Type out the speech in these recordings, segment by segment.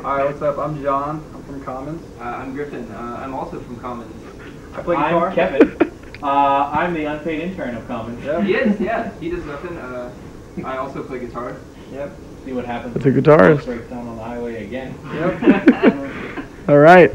Alright, what's up? I'm John. I'm from Commons. I'm Griffin. I'm also from Commons. I play guitar. I'm Kevin. I'm the unpaid intern of Commons. Yep. He is, yeah. He does nothing. I also play guitar. Yep. See what happens. It's a guitarist. Breaks down on the highway again. Yep. All right.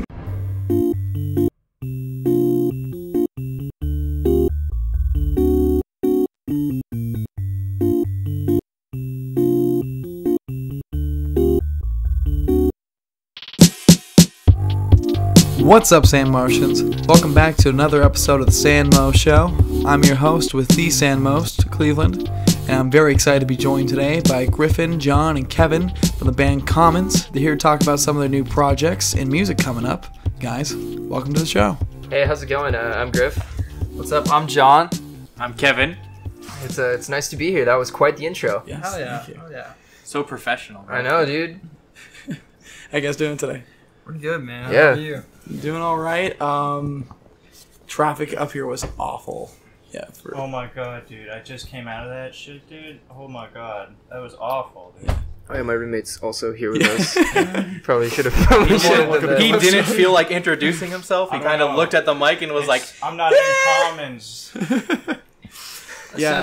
What's up, Sandmotians? Welcome back to another episode of the Sandmo Show. I'm your host with the Sandmost, Cleveland, and I'm very excited to be joined today by Griffin, John, and Kevin from the band Commons. They're here to talk about some of their new projects and music coming up. Guys, welcome to the show. Hey, how's it going? I'm Griff. What's up? I'm John. I'm Kevin. It's nice to be here. That was quite the intro. Yes, Hell yeah. thank you. Hell yeah. So professional. Right? I know, dude. How you guys doing today? We're good, man. How Yeah. are you? Doing all right. Traffic up here was awful. Yeah. Oh my god, dude. I just came out of that shit, dude. Oh my god. That was awful, dude. Oh yeah, my roommate's also here with us. Probably should have done that. He didn't feel like introducing himself. He kind of looked at the mic and was like, I'm not in Commons. Yeah.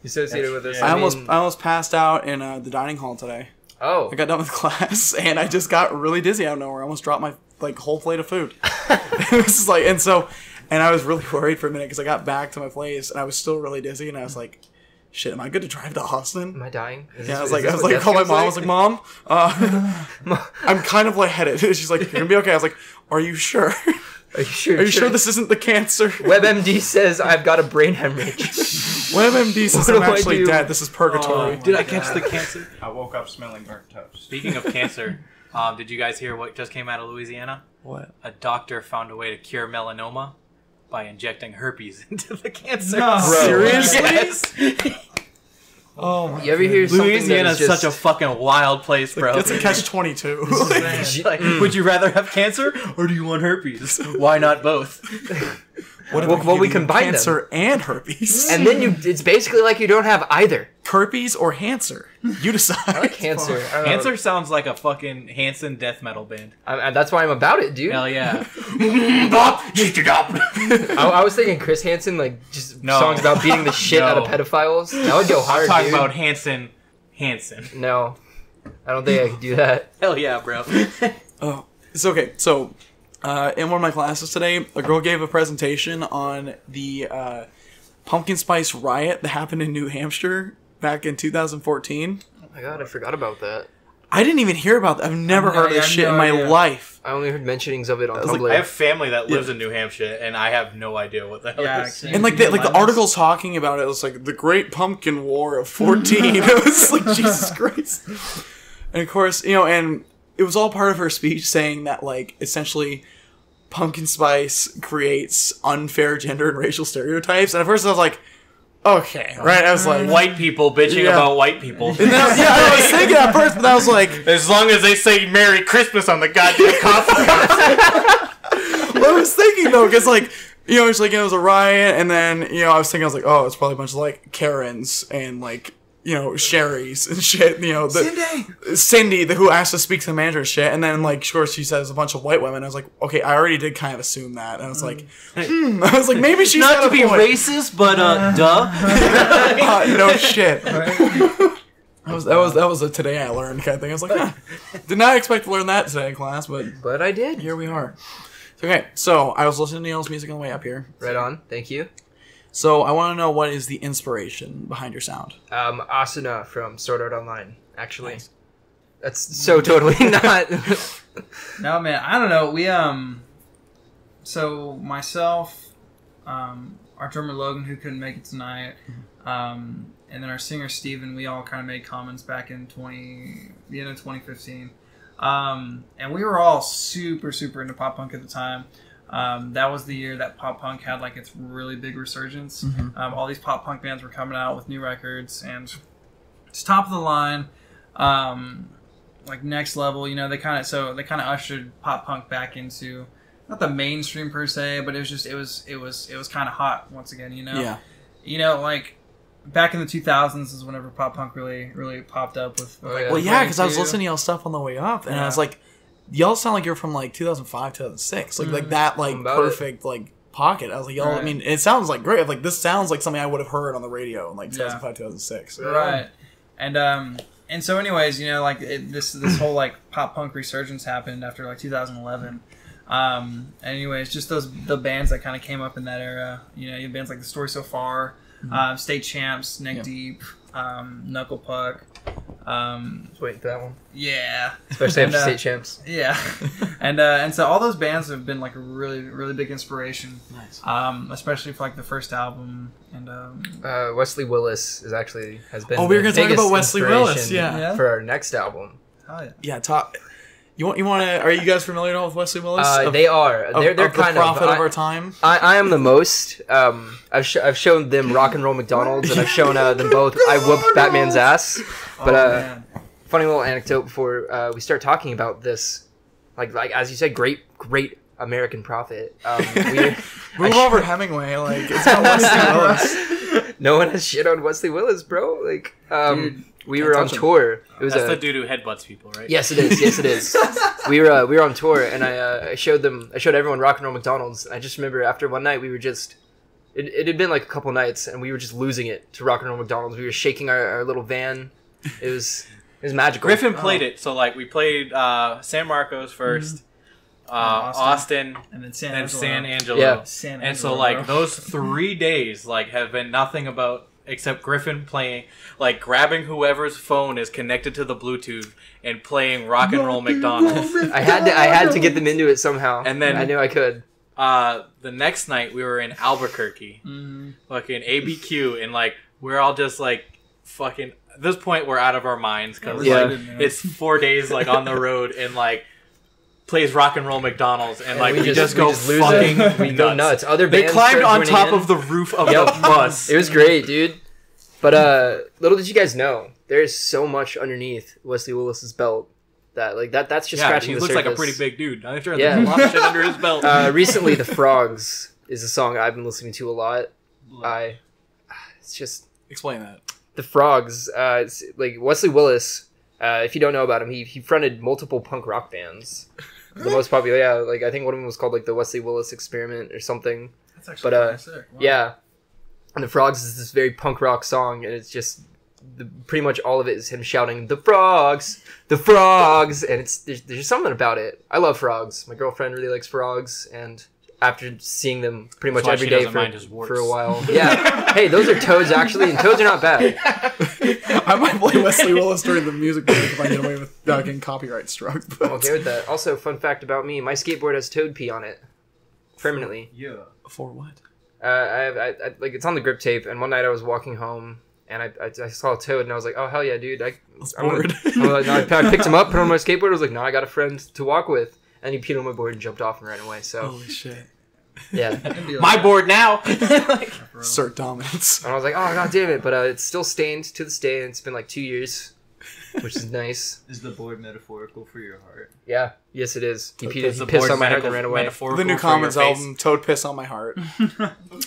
Associated with us. I almost passed out in the dining hall today. Oh. I got done with class and I just got really dizzy out of nowhere. I almost dropped my whole plate of food. It was like, and I was really worried for a minute because I got back to my place and I was still really dizzy and I was like, shit, am I good to drive to Austin? Am I dying? I was like, call my mom. I was like, Mom, I'm kind of lightheaded. She's like, you're gonna be okay. I was like, are you sure? Are you sure? Are you sure this isn't the cancer? WebMD says I've got a brain hemorrhage. WebMD says I'm actually dead. This is purgatory. did I catch the cancer? I woke up smelling burnt toast. Speaking of cancer, did you guys hear what just came out of Louisiana? What? A doctor found a way to cure melanoma by injecting herpes into the cancer. No. Seriously? Yes. Oh my You ever hear something Louisiana that is such a fucking wild place, bro. It's a catch-22. Like, would you rather have cancer or do you want herpes? Why not both? What if Well, we give you combine them. cancer and herpes? And then it's basically like you don't have either. Herpes or Hanser? You decide. I like cancer. I don't know. Cancer sounds like a fucking Hanson death metal band. That's why I'm about it, dude. Hell yeah. I was thinking Chris Hansen, like, just songs about beating the shit out of pedophiles. That would go hard, I'm talking dude. about Hanson. No. I don't think I could do that. Hell yeah, bro. Oh, it's okay. So, in one of my classes today, a girl gave a presentation on the pumpkin spice riot that happened in New Hampshire back in 2014. Oh my god, I forgot about that. I didn't even hear about that. I've never heard of this shit in my life. I only heard mentionings of it on like, Tumblr. I have family that lives in New Hampshire, and I have no idea what the hell it is. And the articles talking about it was like the Great Pumpkin War of 14. It was like, Jesus Christ. And of course, and it was all part of her speech saying that, like, essentially pumpkin spice creates unfair gender and racial stereotypes. And at first I was like, okay, right? I was like, White people bitching about white people. And then I was thinking at first, but I was like, As long as they say Merry Christmas on the goddamn coffee. well, I was thinking though, because like, it's like, it was a riot, and then, I was like, oh, it's probably a bunch of like Karens and like, Sherry's and shit, Cindy, who asked to speak to the manager and shit, and then like, of course, she says a bunch of white women. I was like, okay, I already did kind of assume that, and I was like, I was like, maybe she's Not got to be a point. racist, but duh. No shit. That was a today I learned kind of thing. I was like, did not expect to learn that today in class, But I did. here we are. Okay, so I was listening to y'all's music on the way up here. Right on. Thank you. So I want to know, what is the inspiration behind your sound? Asuna from Sword Art Online, actually. Nice. That's so totally not. No, man, I don't know. We, so myself, our drummer Logan, who couldn't make it tonight, and then our singer Steven, we all kind of made Commons back in the end of 2015. And we were all super, super into pop punk at the time. That was the year that pop punk had like its really big resurgence. Mm-hmm. All these pop punk bands were coming out with new records, and it's top of the line, like next level. They kind of ushered pop punk back into not the mainstream per se, but it was kind of hot once again. Yeah. Like back in the 2000s is whenever pop punk really popped up with. Like, Well, yeah, because I was Blink-182. listening to y'all stuff on the way up, and I was like, y'all sound like you're from like 2005, 2006, like that, like perfect like pocket. I was like, y'all. Right. I mean, it sounds like great. Like this sounds like something I would have heard on the radio in like 2005, 2006. Right. And so, anyways, you know, like this whole like pop punk resurgence happened after like 2011. Anyways, just the bands that kind of came up in that era. You know, you have bands like The Story So Far, State Champs, Neck Deep, Knuckle Puck. Just waiting for that one. Yeah. Especially after State Champs. Yeah. and so all those bands have been like a really big inspiration. Nice. Especially for like the first album and Wesley Willis has been. Oh, we were the gonna talk biggest about Wesley Willis, inspiration yeah. for our next album. oh yeah. Yeah, talk. You want to? Are you guys familiar at all with Wesley Willis? They are. They're the kind prophet of of our time. I am the most. I've shown them Rock and Roll McDonald's, and I've shown them both. I whooped Batman's ass. But Man. funny little anecdote before we start talking about this, like as you said, great American prophet. Move over Hemingway. Like it's not Wesley Willis. No one has shit on Wesley Willis, bro. Like Dude, we were on tour. It was That's the dude who headbutts people, right? Yes, it is. Yes, it is. we were on tour, and I showed everyone Rock and Roll McDonald's. I just remember after one night we were just. It had been like a couple nights, and we were just losing it to Rock and Roll McDonald's. We were shaking our little van. It was magical. Griffin played it, so like we played San Marcos first, Austin, and then San Angelo. Yeah. And so like those 3 days like have been nothing about except Griffin playing, like grabbing whoever's phone is connected to the Bluetooth and playing Rock and Roll McDonald's. I had to get them into it somehow, And then- I knew I could. The next night we were in Albuquerque, fucking ABQ, and like we're all just like fucking. At this point, we're out of our minds because Yeah. like, it's 4 days like on the road and like plays Rock and Roll McDonald's and like we just go lose fucking it. We go nuts. Other They bands climbed start on joining top in. of the roof of Yep. the bus. It was great, dude. But little did you guys know, there is so much underneath Wesley Willis's belt that's just Yeah, scratching he the looks surface. like a pretty big dude. I'm sure Yeah. there's a lot of shit under his belt. Recently, The Frogs is a song I've been listening to a lot. It's just Explain that. The Frogs. It's like Wesley Willis. If you don't know about him, he fronted multiple punk rock bands. The most popular, yeah, like I think one of them was called like the Wesley Willis Experiment or something. That's actually But sick. Wow. yeah, and The Frogs is this very punk rock song, and it's just pretty much all of it is him shouting the frogs, and there's just something about it. I love frogs. My girlfriend really likes frogs, and after seeing them pretty much That's why every she day doesn't mind his warts. for a while, yeah. Hey, those are toads actually, and toads are not bad. I might play Wesley Willis during the music break if I get away with getting copyright struck. But I'm okay with that. Also, fun fact about me: my skateboard has toad pee on it permanently. Yeah. for what? I like it's on the grip tape, and one night I was walking home and I saw a toad, and I was like, oh hell yeah, dude! I picked him up, put him on my skateboard. I was like, no, I got a friend to walk with, and he peed on my board and jumped off and ran away. So Holy shit! yeah, My board now. Assert dominance. and I was like, oh god damn it! But it's still stained to this day, and it's been like 2 years, which is nice. Is the board metaphorical for your heart? Yeah, yes, it is. He Is the pissed board on my heart and ran away. metaphorical The new for your Commons face? album, Toad Piss on My Heart.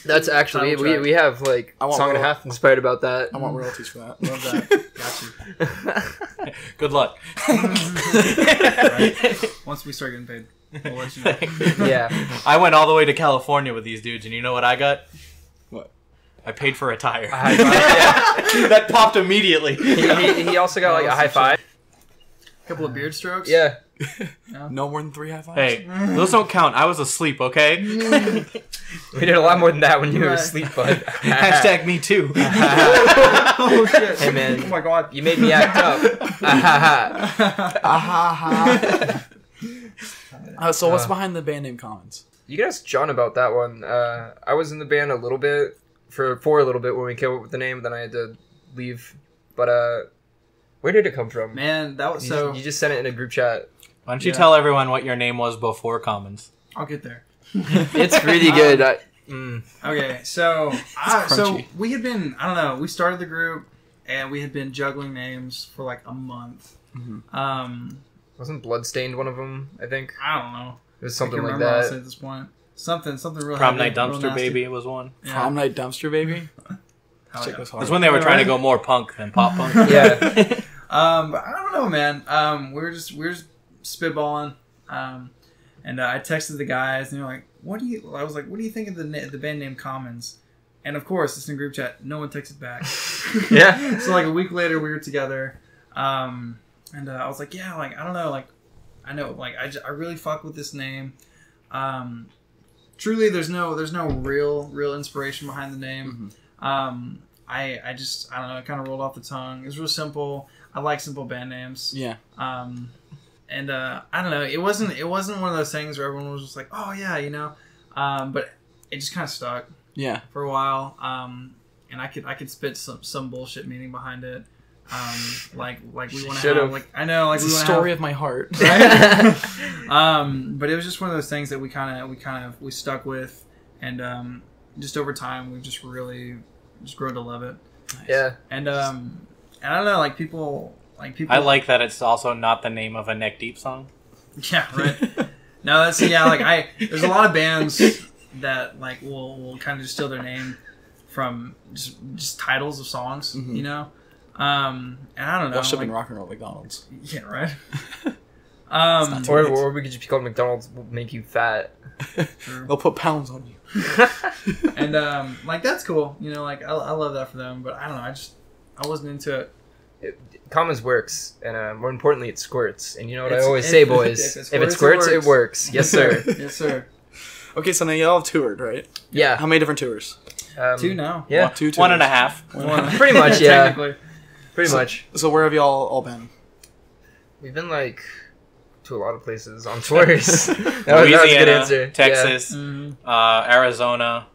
That's actually Title track. we have like I a want song and a royal- half inspired about that. I want royalties for that. Love that. Got you. Good luck. Right. Once we start getting paid, we'll let you know. Yeah. I went all the way to California with these dudes, and you know what I got? What? I paid for a tire. A high five. That popped immediately. He also got like a high five. Couple of beard strokes. Yeah. No more than 3 high fives. Hey, those don't count. I was asleep, okay? We did a lot more than that when you were Right. asleep, bud. Hashtag me too. Oh shit. Hey man, Oh my god. you made me act up. So what's behind the band name Commons? You can ask John about that one. I was in the band a little bit for a little bit when we came up with the name. Then I had to leave. But where did it come from? Man, that was you, so. you just sent it in a group chat. Why don't you Yeah. tell everyone what your name was before Commons? I'll get there. It's really good. Okay, so crunchy. we had been, I don't know, we started the group and we had been juggling names for like a month. Wasn't Bloodstained one of them? I think I don't know. it was I something can't like remember honestly that. at this point. Something real Prom heavy, Night real Dumpster nasty. Baby was one. Yeah. Prom Night Dumpster Baby? Hell Shit yeah. goes hard. That's when they were trying to go more punk than pop punk. Yeah. But I don't know, man. We were just spitballing, and I texted the guys, and they're like, I was like, what do you think of the band name Commons? And of course, it's in group chat. No one texted back. Yeah. So like a week later, we were together, and I was like, yeah, like I don't know, like I know, like I really fuck with this name. Truly, there's no real inspiration behind the name. Mm-hmm. I don't know, it kind of rolled off the tongue. It was real simple. I like simple band names. Yeah. And I don't know, it wasn't one of those things where everyone was just like, oh yeah, you know, but it just kind of stuck. Yeah. For a while, and I could spit some bullshit meaning behind it, like we want to have, like I know, like It's we the want story to of my heart. right? But it was just one of those things that we stuck with, and just over time we've just really grown to love it. Yeah. And I don't know, like people. I like that it's also not the name of a Neck Deep song. Yeah, right. No, that's like there's a lot of bands that like will kind of just steal their name from just titles of songs, you know. And I don't know. Well, should have like, been Rock and Roll McDonald's. Yeah, right. Or we could just be called McDonald's. Will make you fat. They'll put pounds on you. And like that's cool, you know. Like I love that for them, but I don't know. I wasn't into it. Commons works, and more importantly, it squirts. And you know what I It's- always if- say, boys? if If it squirts, it works. Yes, sir. Yes, sir. Okay, so now y'all have toured, right? Yeah. How many different tours? 2 now. Yeah. Two tours. 1.5. Pretty much, yeah. Technically. Pretty much. So where have y'all all been? We've been like to a lot of places on tours. that was a Louisiana, good answer. Texas, Mhm. Arizona,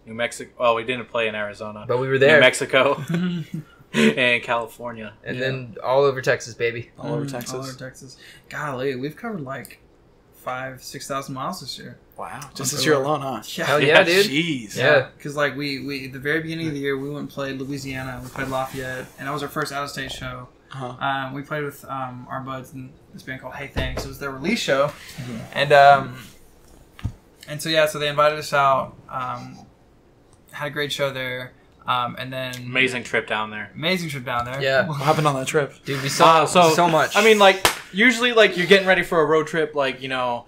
New Mexico. Well, we didn't play in Arizona. Yeah. But we were New there. Mexico and California. And then all over Texas, baby. All over Texas. All over Texas. Golly, we've covered like 5,000-6,000 miles this year. Wow. Just this year alone, huh? Hell yeah, dude. Jeez. Yeah. Because like we at the very beginning of the year we went and played Louisiana. We played Lafayette, and that was our first out of state show. We played with our buds in this band called Hey Thanks. It was their release show, and so yeah, so they invited us out. Had a great show there, and then Amazing trip down there. amazing trip down there. Yeah. What happened on that trip? Dude, we saw so much. I mean, like, usually, like, you're getting ready for a road trip, like, you know,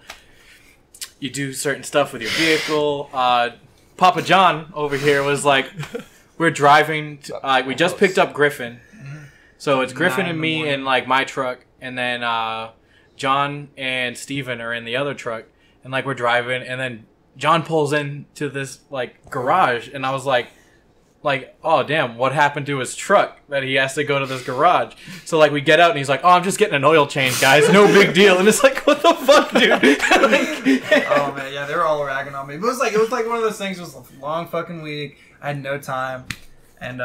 you do certain stuff with your vehicle. Papa John over here was like, we're driving, we just picked up Griffin. So it's Griffin 9 and in the me morning. in, like, my truck. And then John and Steven are in the other truck. And, like, we're driving. And then John pulls into this, like, garage. And I was like, oh damn, what happened to his truck that he has to go to this garage? So like we get out and he's like, oh, I'm just getting an oil change, guys, no big deal. And it's like, what the fuck, dude? Oh man, yeah, they were all ragging on me. But it was like one of those things. It was a long fucking week. I had no time, and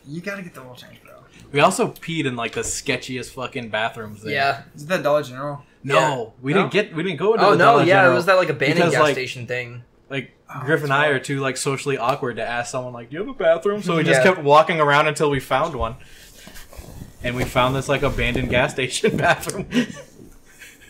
you gotta get the oil change, bro. We also peed in like the sketchiest fucking bathrooms there. yeah. Is that Dollar General? No, we didn't go into Oh the no, Dollar yeah, General it was that like abandoned because, gas like, station thing. Like Oh, Griff and that's I right. are too like socially awkward to ask someone like, do you have a bathroom? So we just Yeah. kept walking around until we found one. And we found this like abandoned gas station bathroom.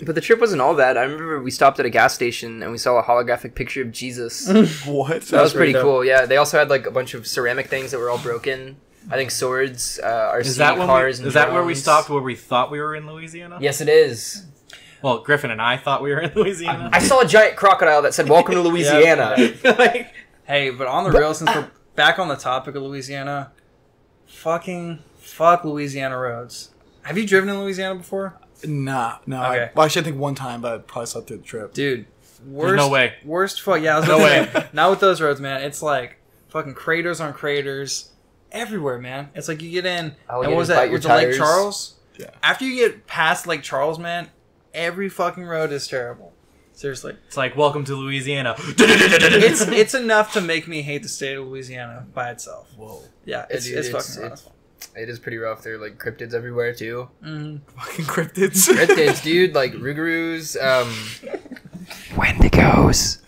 But the trip wasn't all that. I remember we stopped at a gas station and we saw a holographic picture of Jesus. What? That was pretty cool. Yeah, they also had like a bunch of ceramic things that were all broken. I think swords, Is that when cars, we, and is that where we drones. stopped where we thought we were in Louisiana? Yes, it is. Well, Griffin and I thought we were in Louisiana. I saw a giant crocodile that said "Welcome to Louisiana." like, Hey, but on the real, since we're back on the topic of Louisiana, fuck Louisiana roads. Have you driven in Louisiana before? Nah, no. Okay. Well, actually, I think one time, but I probably slept through the trip. Dude, worst, no way. Worst fuck. Yeah, I was No gonna way. say, not with those roads, man. It's like fucking craters on craters everywhere, man. It's like you get in, and what Alligators was bite that? your Was it Lake tires. Charles? Yeah. After you get past Lake Charles, man, every fucking road is terrible. Seriously. it's like, welcome to Louisiana. It's enough to make me hate the state of Louisiana by itself. Whoa. Yeah, it's fucking rough. It is pretty rough. There are like cryptids everywhere too. Fucking cryptids. Cryptids, dude, like rougarous, Wendigos.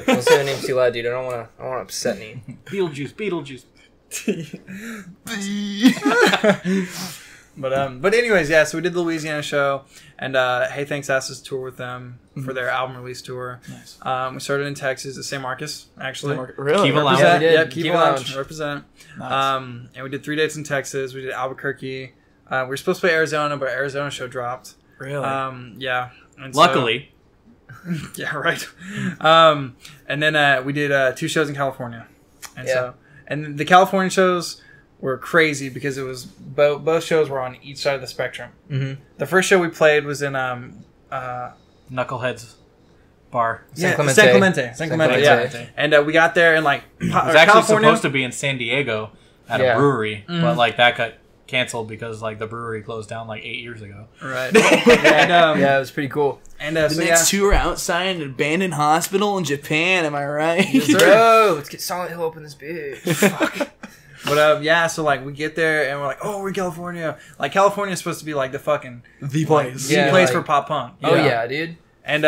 Don't say their names too loud, dude. I don't want to upset me. Beetlejuice. But anyways, yeah. So we did the Louisiana show, and Hey Thanks asked us to tour with them for their album release tour. Nice. We started in Texas at San Marcos, actually. Really? Kiva Lounge. Represent, Yeah, we yeah, did. Kiva Kiva Lounge. Lounge. Represent. Nice. And we did 3 dates in Texas. We did Albuquerque. We were supposed to play Arizona, but Arizona show dropped. Really? Yeah. And Luckily. yeah, right. And then we did 2 shows in California. And the California shows were crazy because it was both shows were on each side of the spectrum. Mm-hmm. The first show we played was in Knuckleheads bar. San Clemente. San Clemente, Clemente. yeah. And we got there and like It was actually supposed to be in San Diego at a brewery, but like that got canceled because like the brewery closed down like 8 years ago. Right. And, Yeah, it was pretty cool. And the so next tour outside an abandoned hospital in Japan. Am I right? Bro, let's get Silent Hill up in this bitch. Fuck. But yeah, so like we get there and we're like, oh, we're in California. Like California is supposed to be like the fucking The place. Yeah, place like- for pop punk. Oh yeah, dude. And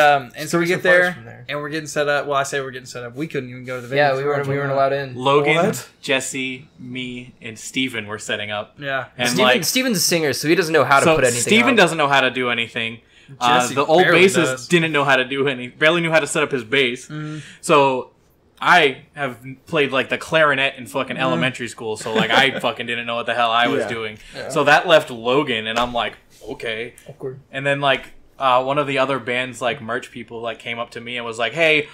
so we get so far there from there. and we're getting set up. Well, I say we're getting set up. We couldn't even go to the venue. Yeah, we weren't allowed in. Logan, What? Jesse, me, and Steven were setting up. Yeah. And Steven's a singer, so he doesn't know how to put anything Steven on. doesn't know how to do anything. Jesse The old barely bassist does. didn't know how to do barely knew how to set up his bass. Mm-hmm. So I have played like the clarinet in fucking Mm-hmm. elementary school. So like I fucking didn't know what the hell I was Yeah. doing. So that left Logan, and I'm like, okay. Awkward. And then like one of the other band's like merch people like came up to me and was like, hey,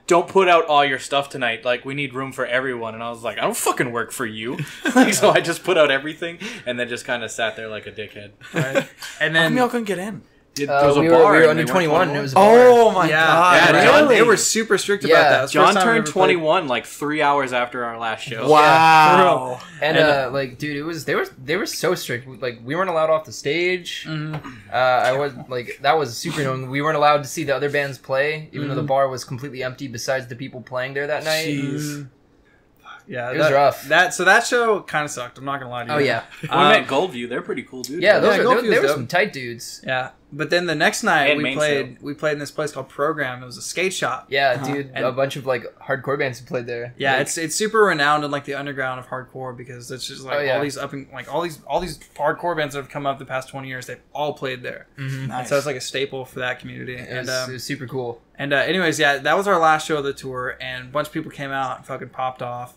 don't put out all your stuff tonight. Like we need room for everyone. And I was like, I don't fucking work for you. Like, so I just put out everything and then just kind of sat there like a dickhead. Right. And How come then y'all couldn't get in? There was a we bar were and under they weren't 21 and playing. it was a bar. Oh my yeah, god! yeah, John- they were super strict about Yeah. that. It was the John first time we turned ever played- 21 like 3 hours after our last show. Wow. And like, dude, it was they were so strict. Like, we weren't allowed off the stage. I was like, that was super annoying. We weren't allowed to see the other bands play, even though the bar was completely empty. Besides the people playing there that night. Jeez. Yeah, It was rough. So that show kind of sucked. I'm not gonna lie to you. Oh yeah, We met Goldview. They're pretty cool dudes. yeah. Yeah, They Goldview's were dope. some tight dudes. Yeah, but then the next night And we Mainsail. played in this place called Program. It was a skate shop. Yeah, dude. And- a bunch of like hardcore bands who played there. Yeah, Like, it's super renowned in like the underground of hardcore because it's just like Oh, yeah. all these all these hardcore bands that have come up the past 20 years. They've all played there, mhm. Nice. and so it's like a staple for that community. It And was super cool. anyways, yeah, that was our last show of the tour, and a bunch of people came out and fucking popped off,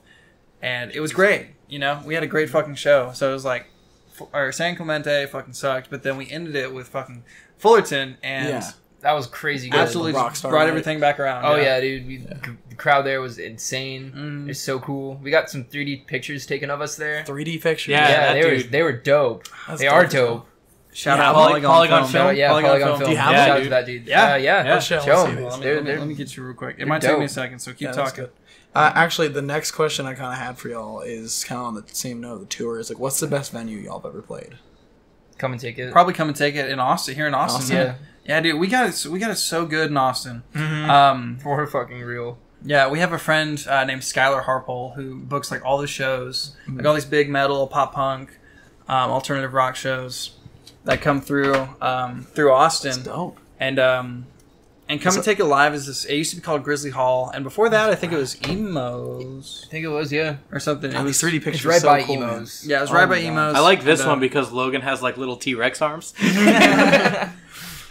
and it was great. You know, we had a great fucking show. So it was like, our San Clemente fucking sucked, but then we ended it with fucking Fullerton, and Yeah. That was crazy good. absolutely Rock just star brought night. everything back around. Oh yeah, dude. The crowd there was insane. Mhm. It's so cool. We got some 3D pictures taken of us there. 3D pictures. Yeah, Yeah, that they were dude. they were dope. That's They are dope as hell. dope. Shout Yeah, out Polygon Polygon Film. Film. Shout out, yeah, Polygon Film. Do you have Shout them? out to that dude. Yeah. Yeah. Yeah. Show Show me. them. Well, let They're- me get you real quick. It they're might take me a dope. second, so keep Yeah, that's talking. good. Actually, the next question I kind of had for y'all is kind of on the same note of the tour. Is like, what's the best venue y'all have ever played? Come and take it. Probably come and take it in Austin. Here in Austin. Austin? Yeah. Yeah, dude, we got it so good in Austin. Mm-hmm. For fucking real. Yeah, we have a friend named Skylar Harpole who books like all the shows, like all these big metal, pop punk, alternative rock shows that come through Austin. Dope. And Come and Take It Live is this. It used to be called Grizzly Hall, and before that, I think it was Emos I think it was, yeah. or something. It Oh, was these 3D pictures It's right so by cool, man. Emos. yeah, it was Oh right my by God. Emos. I like this and, one because Logan has like little T-Rex arms.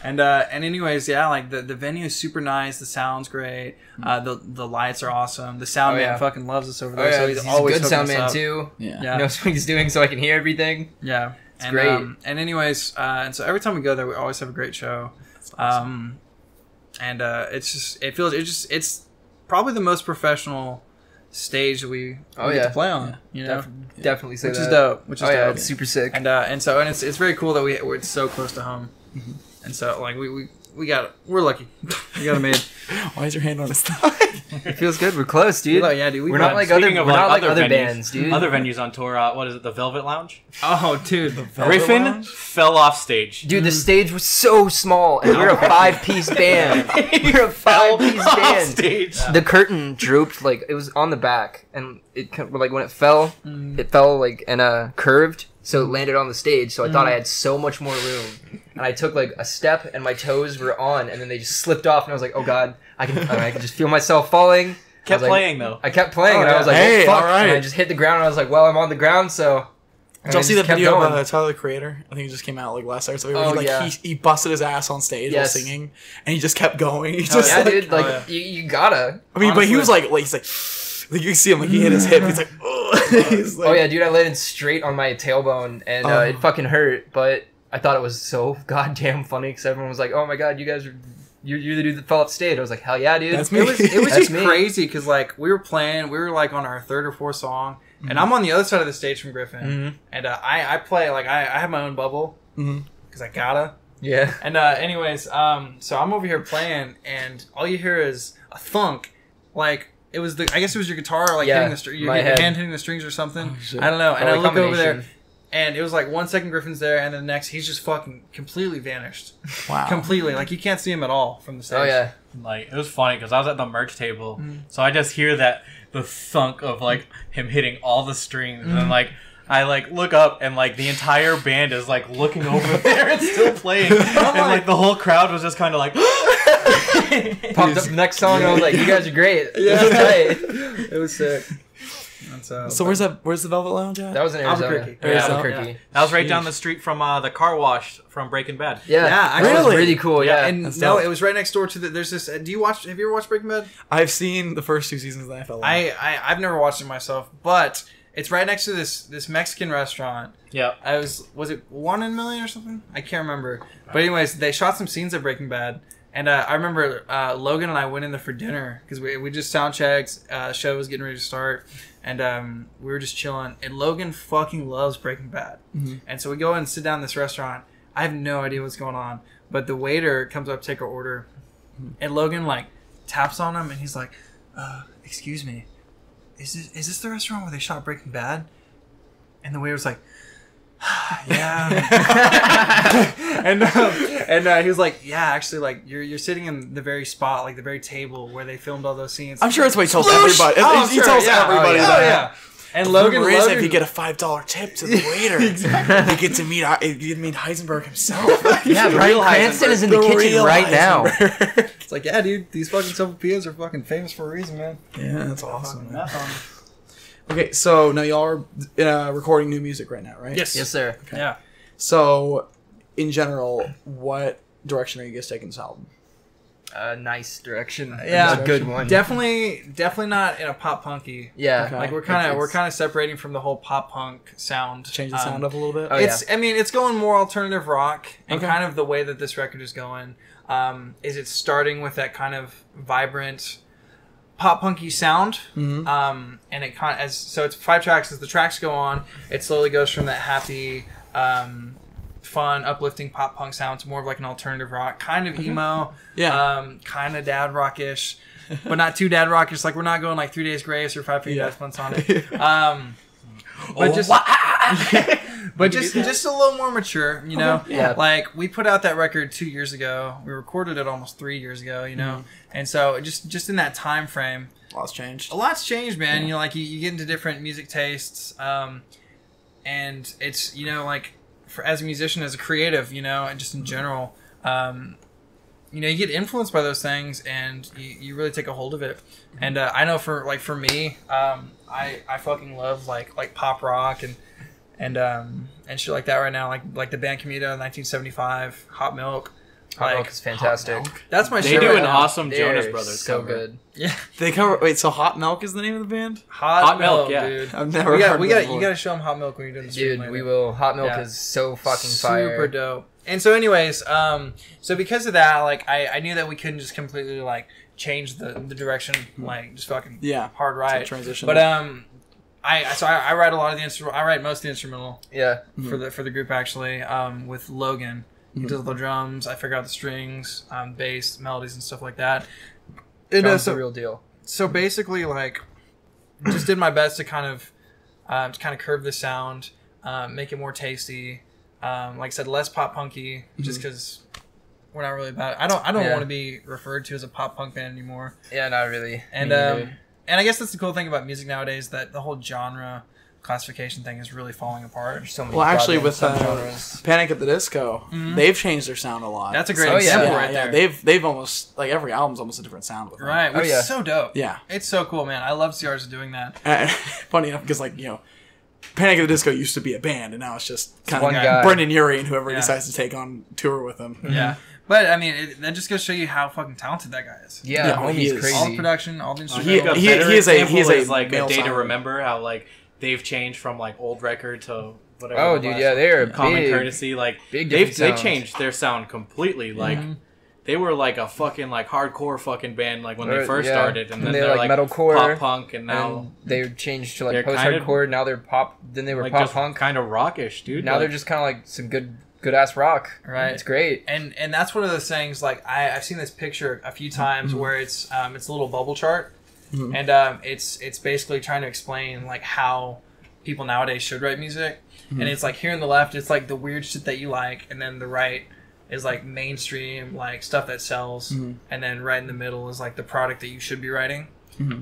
And anyways, yeah, like the venue is super nice. The sound's great. The lights are awesome. The sound Oh, man yeah. fucking loves us over Oh, there. yeah, So he's he's a always good hooking sound us man up. too. Yeah. Yeah. He knows what he's doing so I can hear everything. Yeah, It's great. And anyways, and so every time we go there, we always have a great show. And it's probably the most professional stage that we Oh, get yeah. to play on. You know, Definitely say which that. is dope. Which is Oh yeah, dope. it's super sick. And it's very cool that we're so close to home. And so like we're lucky. We got it made. Why is your hand on his thigh? It feels good. We're close, dude. Yeah, dude. We're not like other. We're not like other bands, dude. Other venues on tour. What is it? The Velvet Lounge. Oh, dude. Griffin Lounge? fell off stage. Dude, the stage was so small, and we're a 5-piece band. We're a 5-piece off band. stage. The curtain drooped like it was on the back, and like when it fell like and curved, so it landed on the stage. So I thought I had so much more room, and I took like a step, and my toes were on, and then they just slipped off, and I was like, oh god, I can just feel myself falling. Kept I was like- playing though. I kept playing, Oh, and I was like, Hey, well, fuck. all right. And I just hit the ground, and I was like, well, I'm on the ground, so Did y'all it see the just kept video going. of Tyler, the Creator? I think it just came out like last year. So Oh, like, yeah. he busted his ass on stage while Yes. singing, and he just kept going. He just Yeah, like, dude. Like yeah. you gotta. I mean, but he Honestly. was like he's like you can see him like he hit his hip. He's like, he's like, Oh yeah, dude. I landed straight on my tailbone, and it fucking hurt. But I thought it was so goddamn funny because everyone was like, "Oh my god, you guys are." You're the dude that fell off stage. I was like, hell yeah, dude. That's me. It was That's just me. crazy because like we were like on our third or fourth song, and I'm on the other side of the stage from Griffin, and I play like I have my own bubble because I gotta. Yeah. And anyways, so I'm over here playing, and all you hear is a thunk, like it was I guess it was your guitar like Yeah, hitting your my head. hand hitting the strings or something. shit. I don't know. And I Probably look over there, combination. and it was like 1 second Griffin's there, and then the next he's just fucking completely vanished, wow. completely. Like you can't see him at all from the stage. Oh yeah. Like it was funny because I was at the merch table, so I just hear the thunk of like him hitting all the strings, and then like I like look up and like the entire band is like looking over there and still playing, and like the whole crowd was just kind of like. Popped up the next song, and I was like, you guys are great. Yeah. This is tight. It was sick. And So where's the Velvet Lounge at? That was in Arizona. Albuquerque. Or Yeah. Albuquerque. That was right down the street from the car wash from Breaking Bad. Yeah. Yeah, That was actually. really cool. Yeah. And That's no, dope. it was right next door to the. There's this. Have you ever watched Breaking Bad? I've seen the first 2 seasons, and I fell. I've never watched it myself, but it's right next to this Mexican restaurant. Yeah. Was it 1 in a Million or something? I can't remember. But anyways, they shot some scenes of Breaking Bad, and I remember Logan and I went in there for dinner because we just sound checked. Show was getting ready to start, and we were just chilling. And Logan fucking loves Breaking Bad, and so we go and sit down in this restaurant. I have no idea what's going on, but the waiter comes up to take our order, and Logan like taps on him, and he's like, "Excuse me, is this the restaurant where they shot Breaking Bad?" And the waiter's like, "Yeah." and he was like, "Yeah, actually, like you're sitting in the very spot, like the very table where they filmed all those scenes." I'm sure that's what he tells Sploosh! everybody. Oh, he sure, tells yeah. everybody Oh, that. yeah. And The Logan, rumor is Logan if you get a $5 tip to the waiter, you get to meet Heisenberg himself. Yeah, Bryan Cranston is in the kitchen real right now. Heisenberg. it's like, yeah, dude, these fucking sopapillas are fucking famous for a reason, man. Yeah, that's awesome. Man. Fucking Okay, so now y'all are recording new music right now, right? Yes. Yes, sir. Yeah. So, in general, what direction are you guys taking this album? Nice direction. Yeah. A good one. Definitely not in a pop punky. Yeah. Okay. Like we're kind of separating from the whole pop punk sound. Change the sound up a little bit? Oh, I mean, it's going more alternative rock, and Okay. kind of the way that this record is going. Is it's starting with that kind of vibrant pop punky sound, and it kind of, so it's 5 tracks. As the tracks go on, it slowly goes from that happy, fun, uplifting pop punk sound to more of like an alternative rock, kind of emo, kind of dad rockish, but not too dad rockish. Like we're not going like 3 Days Grace or 5 Feet Death Months on it. But just but just a little more mature, you know. Yeah. Like we put out that record 2 years ago. We recorded it almost 3 years ago, you know. And so just in that time frame, Lots changed. a lot's changed, man. You know, like you get into different music tastes, and it's, you know, like as a musician, as a creative, you know, and just in general, you know, you get influenced by those things, and you really take a hold of it. And I know for me, I fucking love like pop rock and shit like that right now, like the band Commuto, 1975, Hot Milk. Hot Milk is fantastic. That's my They shit do right an now. awesome Jonas They're Brothers so cover. good. Yeah, They cover. Wait, so Hot Milk is the name of the band? Hot Milk, yeah. dude. I've never We got, heard we that got, before. you got to show them Hot Milk when you're doing the stream Dude, later. we will. Hot Milk Yeah. is so fucking fire. Super dope. And so anyways, so because of that, like I knew that we couldn't just completely like change the direction, like just fucking hard right. Transition. But I write a lot of the instrumental. I write most of the instrumental Yeah. for the group actually. With Logan, he does the drums. I figure out the strings, bass, melodies, and stuff like that. And, John's the real deal. so basically, like, just did my best to kind of curve the sound, make it more tasty. Like I said, less pop punky, just because we're not really about it. I don't Yeah. want to be referred to as a pop punk band anymore. Yeah, not really. And Me neither. and I guess that's the cool thing about music nowadays, that the whole genre classification thing is really falling apart. There's so many well, actually, goddamn with subgenres. Panic at the Disco, they've changed their sound a lot. That's a great Oh, yeah. example yeah, right yeah. there. They've almost like every album's almost a different sound with them. Right, which yeah. is so dope. Yeah. It's so cool, man. I love CRs doing that. And funny enough, because like Panic at the Disco used to be a band, and now it's just kind one of guy. Brendan Urie and whoever he Yeah. decides to take on tour with him. Yeah. But, I mean, that just goes to show you how fucking talented that guy is. Yeah, Yeah, he homie's is. crazy. All the production, all the He instrumental. he is a like male a Day to singer. Remember, how like they've changed from like old record to whatever. Oh, the dude, last yeah, they're Common big. Courtesy. Like big they different sounds. changed their sound completely. Like they were like a fucking like hardcore fucking band like when they first Yeah. started, and then they're they're like like metalcore, pop punk, and now And they changed to like they're post kind of- hardcore. Now they're pop. Then they were like pop just punk. kind of rockish, dude. Now like, they're just kind of like some good ass rock. Right. It's great. And that's one of those things, like, I've seen this picture a few times where it's a little bubble chart. And it's basically trying to explain, like, how people nowadays should write music. And it's like here on the left, it's like the weird shit that you like, and then the right is like mainstream, like stuff that sells, and then right in the middle is like the product that you should be writing.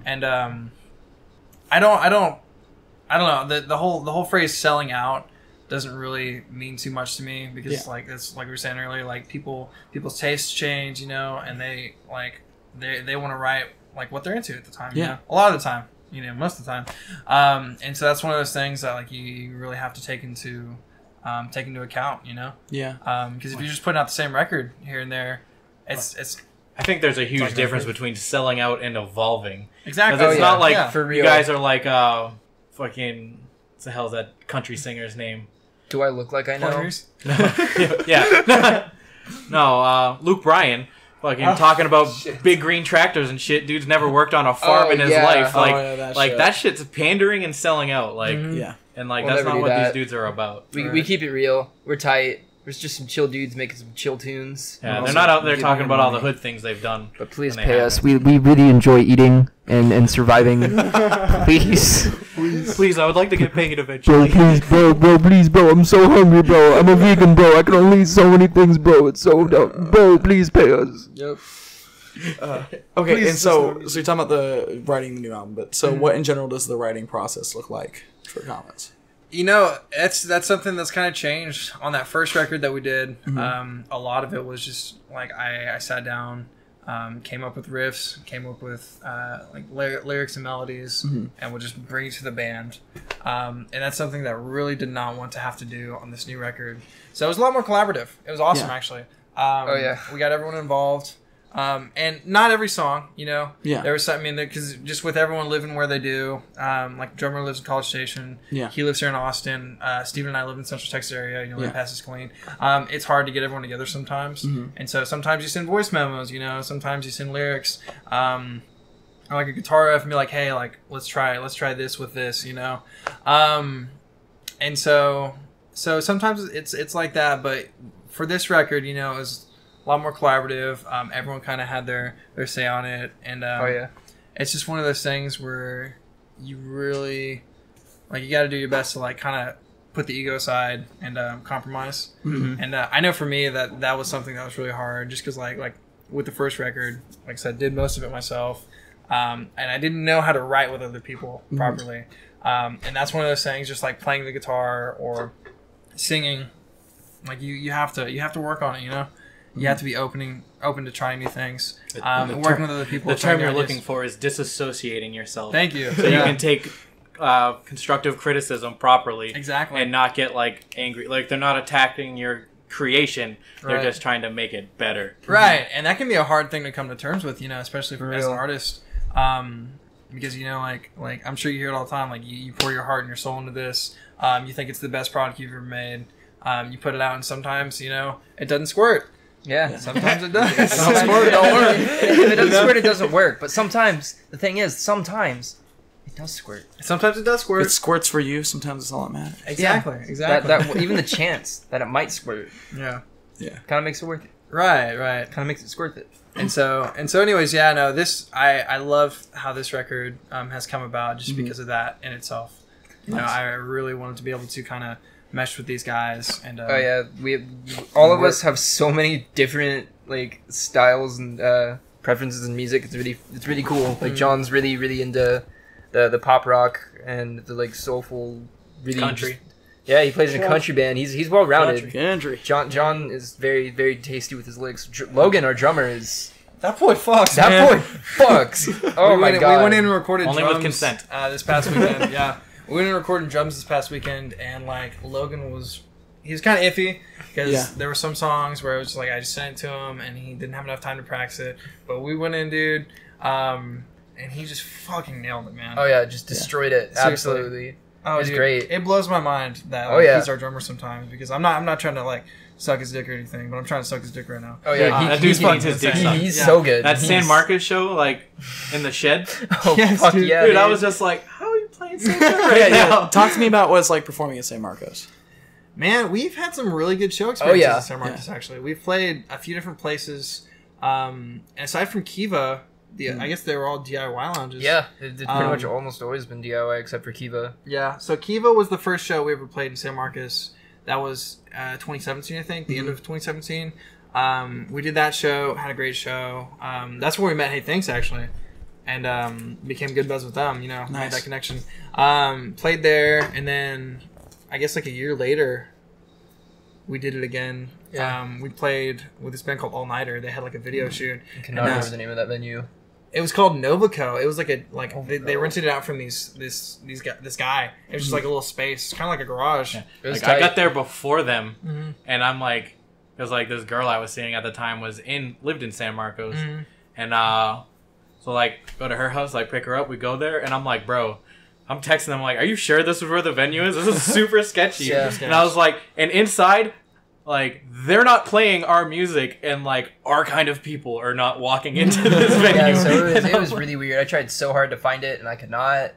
And I don't know, the whole phrase selling out doesn't really mean too much to me, because like that's like we were saying earlier, like people's tastes change, you know, and they like they want to write like what they're into at the time. You know? A lot of the time. You know, most of the time, and so that's one of those things that like you really have to take into account. You know, because if you're just putting out the same record here and there, it's I think there's a huge like difference record. between selling out and evolving. exactly. Because it's not like For real. you guys are like fucking what the hell's that country singer's name? Do I look like I know? Pointers. Yeah. No, Luke Bryan. Fucking talking about big green tractors and shit. Dude's never worked on a farm in his life. Oh, Like, yeah, that shit. that shit's pandering and selling out. Like, Yeah. and like We'll that's never not do what that. these dudes are about. We keep it real. We're tight. We're just some chill dudes making some chill tunes. Yeah, Also they're not out there giving talking you about all the money. hood things they've done. But please when they pay have us. it. We really enjoy eating and surviving. Please. Please, I would like to get paid eventually. bro, please, bro. I'm so hungry, bro. I'm a vegan, bro. I can only eat so many things, bro. It's so dumb. Bro, please pay us. Yep. Okay, Please, and so you're talking about the writing the new album, but so what in general does the writing process look like for Comments? You know, that's something that's kind of changed on that first record that we did. A lot of it was just like I sat down, came up with riffs, came up with like lyrics and melodies, and would just bring it to the band. And that's something that really did not want to have to do on this new record. So it was a lot more collaborative. It was awesome, actually. We got everyone involved. And not every song, you know. Yeah. There was something because just with everyone living where they do, like drummer lives in College Station. Yeah. He lives here in Austin. Steven and I live in Central Texas area. You know, Yeah. right past is clean. It's hard to get everyone together sometimes, and so sometimes you send voice memos. You know, sometimes you send lyrics. Or like a guitar riff and be like, hey, like let's try this with this. You know, and so sometimes it's like that. But for this record, you know, it was a lot more collaborative. Everyone kind of had their say on it, and it's just one of those things where you really like you got to do your best to like kind of put the ego aside and compromise. And I know for me that was something that was really hard, just because like with the first record, like I said, did most of it myself, and I didn't know how to write with other people properly. And that's one of those things, just like playing the guitar or singing, like you have to work on it, you know. You have to be open to trying new things, and working with other people. The trying term new you're ideas. looking for is disassociating yourself. Thank you. So you can take constructive criticism properly, Exactly. and not get like angry. Like they're not attacking your creation; they're Right. just trying to make it better. Right, and that can be a hard thing to come to terms with, you know, especially For as an real. artist, because you know, like I'm sure you hear it all the time. Like you pour your heart and your soul into this. You think it's the best product you've ever made. You put it out, and sometimes you know it doesn't squirt. Yeah. Sometimes it does. Sometimes it don't work. If it doesn't squirt, it doesn't work. But sometimes, the thing is, sometimes it does squirt. Sometimes it does squirt. It squirts for you. Sometimes it's all that matters. Exactly. Exactly. That even the chance that it might squirt yeah. kind of makes it worth it. Right. Kind of makes it squirt it. And so anyways, yeah, no, this I love how this record has come about just because of that in itself. You know, I really wanted to be able to kind of mesh with these guys, and Oh yeah, all of us have so many different like styles and preferences in music. It's really cool. Like John's really into the pop rock and the like soulful, really Country. Yeah, he plays in a country band. He's well rounded. Country. John is very tasty with his licks. Logan, our drummer, is that boy fucks. that man. boy fucks. Oh my god, We went in and recorded Only with drums, consent. this past weekend. Yeah, we went and recorded drums this past weekend, and like Logan was kind of iffy because there were some songs where it was like I just sent it to him and he didn't have enough time to practice it. But we went in, dude, and he just fucking nailed it, man. Oh yeah, just destroyed it. Seriously. Absolutely. Oh, it was dude, great. It blows my mind that he's our drummer sometimes because I'm not trying to like suck his dick or anything, but I'm trying to suck his dick right now. Oh yeah, that dude's needs his dick sucked. He's so good. That San Marcos show, like in the shed. Oh yes, fuck dude. yeah, Dude, I was just like, how are you playing San Marcos right now? Talk to me about what it's like performing at San Marcos. Man, we've had some really good show experiences yeah. at San Marcos, actually. We've played a few different places. Aside from Kiva, I guess they were all DIY lounges. Yeah, it's pretty much almost always been DIY except for Kiva. Yeah, so Kiva was the first show we ever played in San Marcos. That was 2017, I think, the end of 2017. We did that show, had a great show. That's where we met Hey Thanks, actually. And became good buds with them, you know, made that connection. Played there, and then I guess like a year later, we did it again. Yeah. We played with this band called All Nighter. They had like a video shoot. I cannot remember the name of that venue. It was called Novaco. It was like they rented it out from this guy. It was just like a little space, kind of like a garage. Yeah. It was Like, I tight. got there before them, and I'm like, because like this girl I was seeing at the time lived in San Marcos, and so like go to her house, like pick her up, we go there, and I'm like, bro, I'm texting them like, are you sure this is where the venue is? This is super sketchy. Yeah. And I was like, and inside, like they're not playing our music, and like our kind of people are not walking into this venue. Yeah, so it And I'm was like- really weird. I tried so hard to find it, and I could not.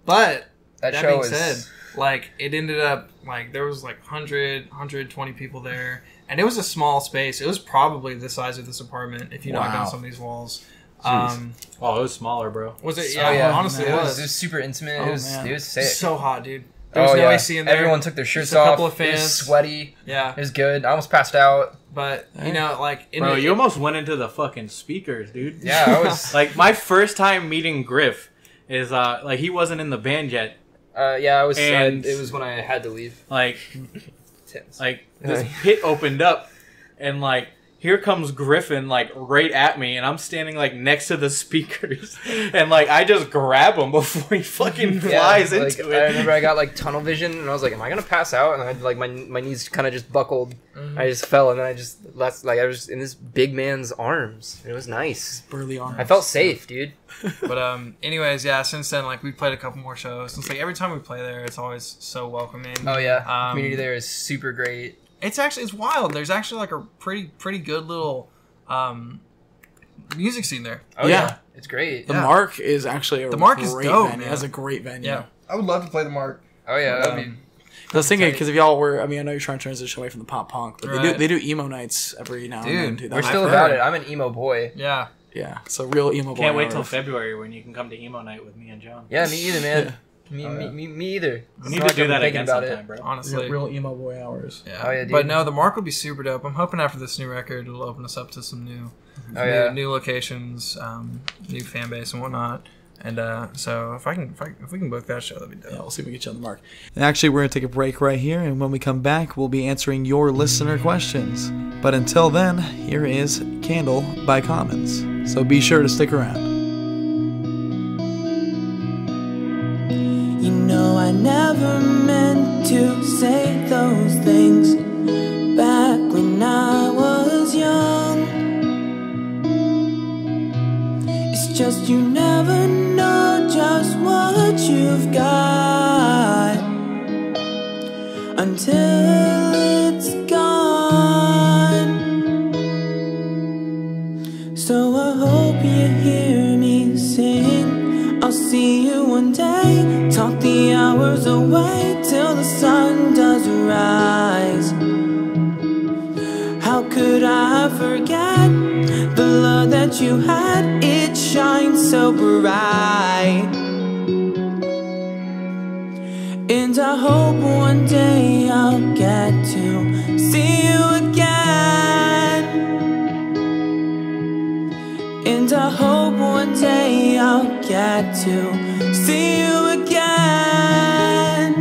But That that show being was said, like it ended up like there was like 120 people there, and it was a small space. It was probably the size of this apartment if you knock on some of these walls. Oh, it was smaller, bro. Was it? Oh, yeah. Honestly, it it was was. super intimate. Oh, it was man. sick. So hot, dude. There was no AC in there. Everyone took their shirts Just a off. couple of It was fans. sweaty. Yeah, It was good. I almost passed out. but you know, like Bro, you almost went into the fucking speakers, dude. Yeah, I was. Like my first time meeting Griff is like he wasn't in the band yet. Yeah, I was. And- it was when I had to leave. Like Tense. this pit opened up, and like here comes Griffin like right at me, and I'm standing like next to the speakers, and like I just grab him before he fucking flies like, into I it. remember I got like tunnel vision, and I was like, "Am I gonna pass out?" And I like my knees kind of just buckled. I just fell, and then I was in this big man's arms. It was nice. Burly arms. I felt safe, dude. But anyways, yeah. Since then, like we played a couple more shows. It's like every time we play there, it's always so welcoming. Oh yeah, the Um, community there is super great. It's wild. There's actually like a pretty good little music scene there. Oh Yeah. yeah, it's great. The Yeah. Mark is actually a The Mark great is dope, venue. man. It has a great venue. Yeah, I would love to play the Mark. Oh yeah, that'd be. I was thinking because if y'all were, I mean, I know you're trying to transition away from the pop punk, but Right. they do emo nights every now and then. Dude, Too. We're still I've about heard. it. I'm an emo boy. Yeah, Yeah, so real emo. Can't boy wait till hours. February when you can come to emo night with me and John. Yeah, me either, man. Yeah. Me either. We need to do that again sometime, bro. honestly. Real emo boy hours. Yeah. Oh, yeah, dude. But no, the Mark will be super dope. I'm hoping after this new record, it'll open us up to some new, Oh yeah. new locations, new fan base and whatnot. And so if we can book that show, that'd be dope. Yeah, we'll see if we can get you on the mark. And actually, we're going to take a break right here, and when we come back, we'll be answering your listener questions. But until then, here is Candle by Commons. So be sure to stick around. You know I never meant to say those things back when I was young. It's just you never know just what you've got until it's gone. So I hope you hear me sing. I'll see you one day. Talk the hours away till the sun does rise. How could I forget the love that you had? It shines so bright. And I hope one day I'll get to see you again. And I hope one day I'll get to see you again.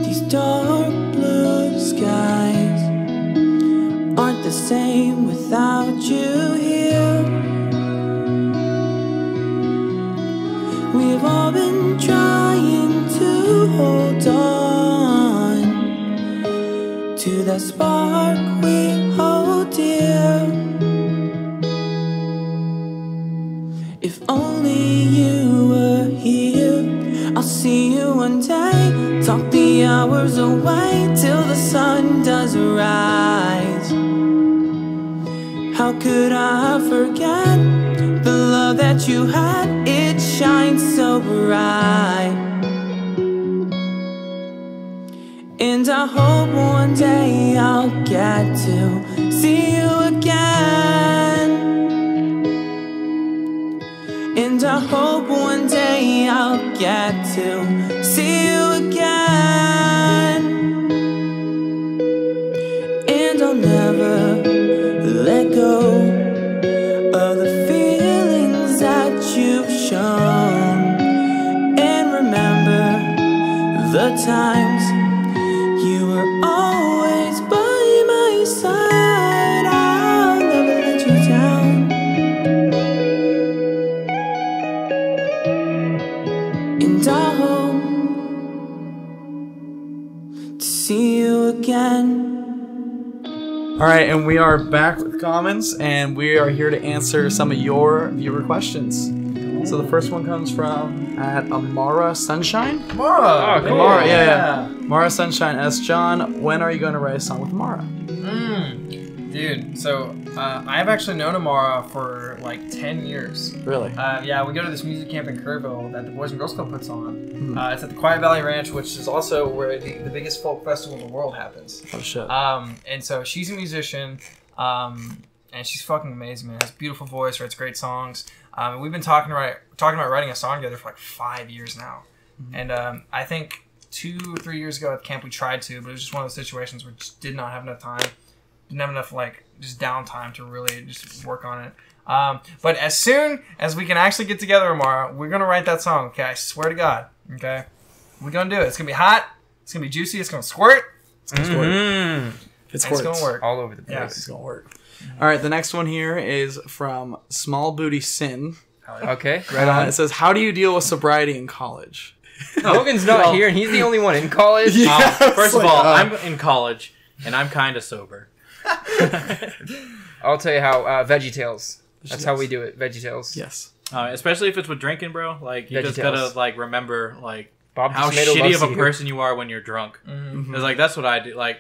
These dark blue skies aren't the same without you here. to that spark we hold dear. If only you were here, I'll see you one day. Talk the hours away till the sun does rise. How could I forget the love that you had? It shines so bright. And I hope one day I'll get to see you again. And I hope one day I'll get to see you again. And I'll never let go of the feelings that you've shown. And remember the times you were always by my side. I'll never let you down. And I hope to see you again. All right, and we are back with comments, and we are here to answer some of your viewer questions. So the first one comes from at Amara Sunshine. Mara! Oh, cool. Amara, yeah. Mara Sunshine asks, John, when are you going to write a song with Mara? Dude, so I've actually known Amara for like 10 years. Really? Yeah, we go to this music camp in Kerrville that the Boys and Girls Club puts on. It's at the Quiet Valley Ranch, which is also where the biggest folk festival in the world happens. Oh, shit. And so she's a musician, and she's fucking amazing, man. Has a beautiful voice, writes great songs. We've been talking about writing a song together for like 5 years now. And I think 2 or 3 years ago at camp we tried to, but it was just one of those situations where we just did not have enough time. Didn't have enough like just downtime to really just work on it. But as soon as we can actually get together tomorrow, we're gonna write that song. Okay, I swear to God. Okay, we're gonna do it. It's gonna be hot. It's gonna be juicy. It's gonna squirt. It's gonna squirt. It's gonna work all over the place. Yeah. It's gonna work. All right, the next one here is from Small Booty Sin. Okay, right on. It says, how do you deal with sobriety in college? Logan's not here, and he's the only one in college. First of all, I'm in college, and I'm kind of sober. I'll tell you how. VeggieTales. That's how we do it. VeggieTales. Yes. Especially if it's with drinking, bro. Like, you just gotta, like, remember, like, how Tomato shitty loves of a you. person you are when you're drunk. Because, like, that's what I do. Like,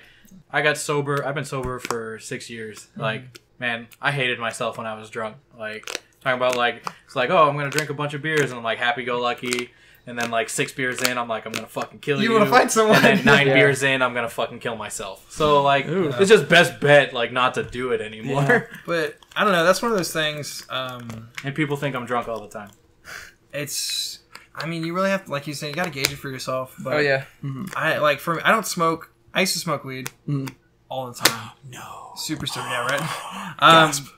I got sober. I've been sober for 6 years. Like, man, I hated myself when I was drunk. Like, talking about, like, it's like, oh, I'm gonna drink a bunch of beers, and I'm, like, happy-go-lucky. And then, like, 6 beers in, I'm like, I'm gonna fucking kill you. You wanna fight someone? And then 9 beers in, I'm gonna fucking kill myself. So, like, it's just best bet, like, not to do it anymore. Yeah. But I don't know. That's one of those things. And people think I'm drunk all the time. It's. I mean, you really have to, like you said, you got to gauge it for yourself. But Oh yeah. I don't smoke. I used to smoke weed all the time. No. Super sober, yeah, right?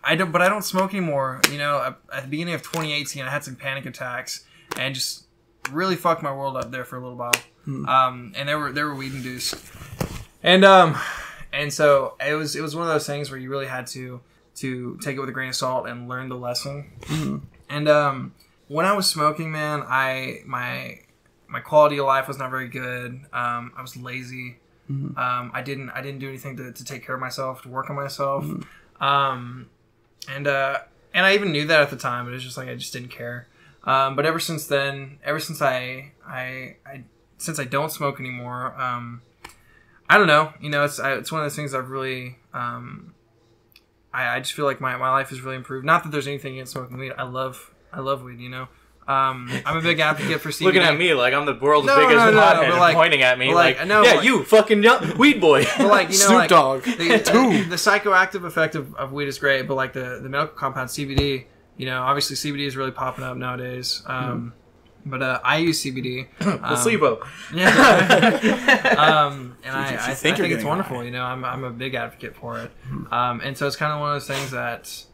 I don't smoke anymore. You know, at the beginning of 2018, I had some panic attacks and just really fucked my world up there for a little while. And they were weed induced. And so it was one of those things where you really had to take it with a grain of salt and learn the lesson. And when I was smoking, man, my quality of life was not very good. I was lazy. I didn't do anything to take care of myself, to work on myself. And I even knew that at the time, but it was just like I just didn't care. But ever since then, since I don't smoke anymore, I don't know. You know, it's one of those things I've really. I just feel like my life has really improved. Not that there's anything against smoking weed. I love weed. You know. I'm a big advocate for CBD. Looking at me like I'm the world's biggest no, pothead but like- pointing at me but like, like, no, yeah, like- you fucking weed boy. But like, you know, Snoop like, Dogg. the psychoactive effect of weed is great, but like the medical compound CBD, you know, obviously CBD is really popping up nowadays. But I use CBD. Placebo. Yeah. And I think you're think it's getting wonderful. high. You know, I'm a big advocate for it. And so it's kind of one of those things that,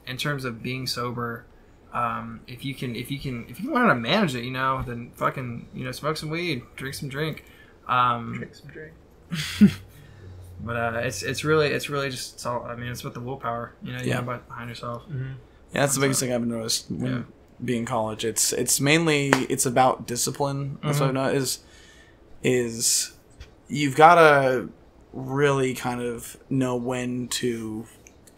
in terms of being sober, if you can learn how to manage it, you know, then fucking, you know, smoke some weed, drink some drink. Drink some drink. But it's really just, it's all, I mean, it's about the willpower, you know, you have behind yourself. Yeah, that's the biggest thing I've noticed when being in college. It's mainly about discipline. That's what I've noticed is you've gotta really kind of know when to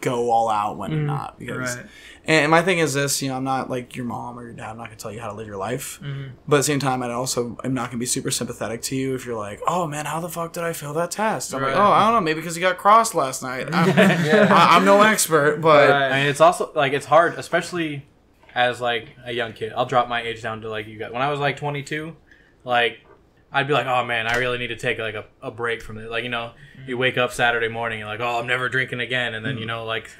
go all out, when to not. Because, Right. and my thing is this, I'm not like your mom or your dad. I'm not going to tell you how to live your life. But at the same time, I also am not going to be super sympathetic to you if you're like, oh man, how the fuck did I fail that test? I'm like, oh, I don't know, maybe because you got crossed last night. I'm no expert, but... Right. I mean, it's also, like, it's hard, especially as, like, a young kid. I'll drop my age down to, like, you guys. When I was, like, 22, like, I'd be like, oh, man, I really need to take, like, a break from it. Like, you wake up Saturday morning, you're like, oh, I'm never drinking again. And then, like,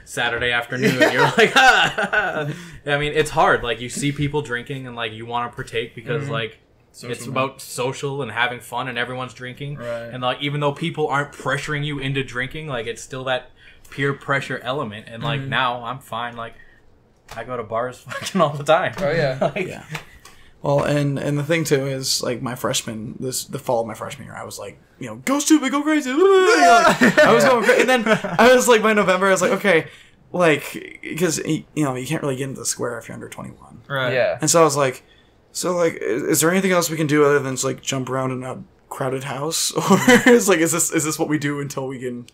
Saturday afternoon, you're like, I mean, it's hard. Like, you see people drinking and, like, you want to partake because, like, it's about social and having fun and everyone's drinking. Right. And, like, even though people aren't pressuring you into drinking, like, it's still that peer pressure element. And, like, now I'm fine. Like, I go to bars fucking all the time. Oh yeah. Like, Yeah. Well, and the thing too is like the fall of my freshman year, I was like, go stupid, go crazy. I was going crazy, and then I was like, by November, I was like, okay, like because you can't really get into the square if you're under 21, Right. Yeah. and so I was like, is there anything else we can do other than just like jump around in a crowded house, or is this what we do until we can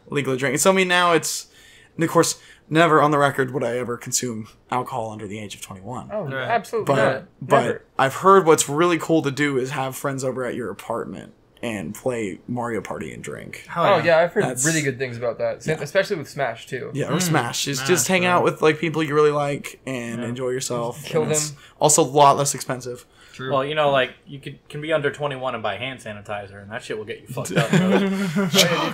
legally drink? And so I mean now it's, and of course. Never on the record would I ever consume alcohol under the age of 21. Oh, Right. absolutely not. But Never. I've heard what's really cool to do is have friends over at your apartment and play Mario Party and drink. Oh yeah, I've heard That's- really good things about that, especially with Smash too. Yeah, or Smash. Just hang bro. out with like people you really like and enjoy yourself. Kill And it's them. Also, a lot less expensive. True. well, like, you can be under 21 and buy hand sanitizer, and that shit will get you fucked up, bro.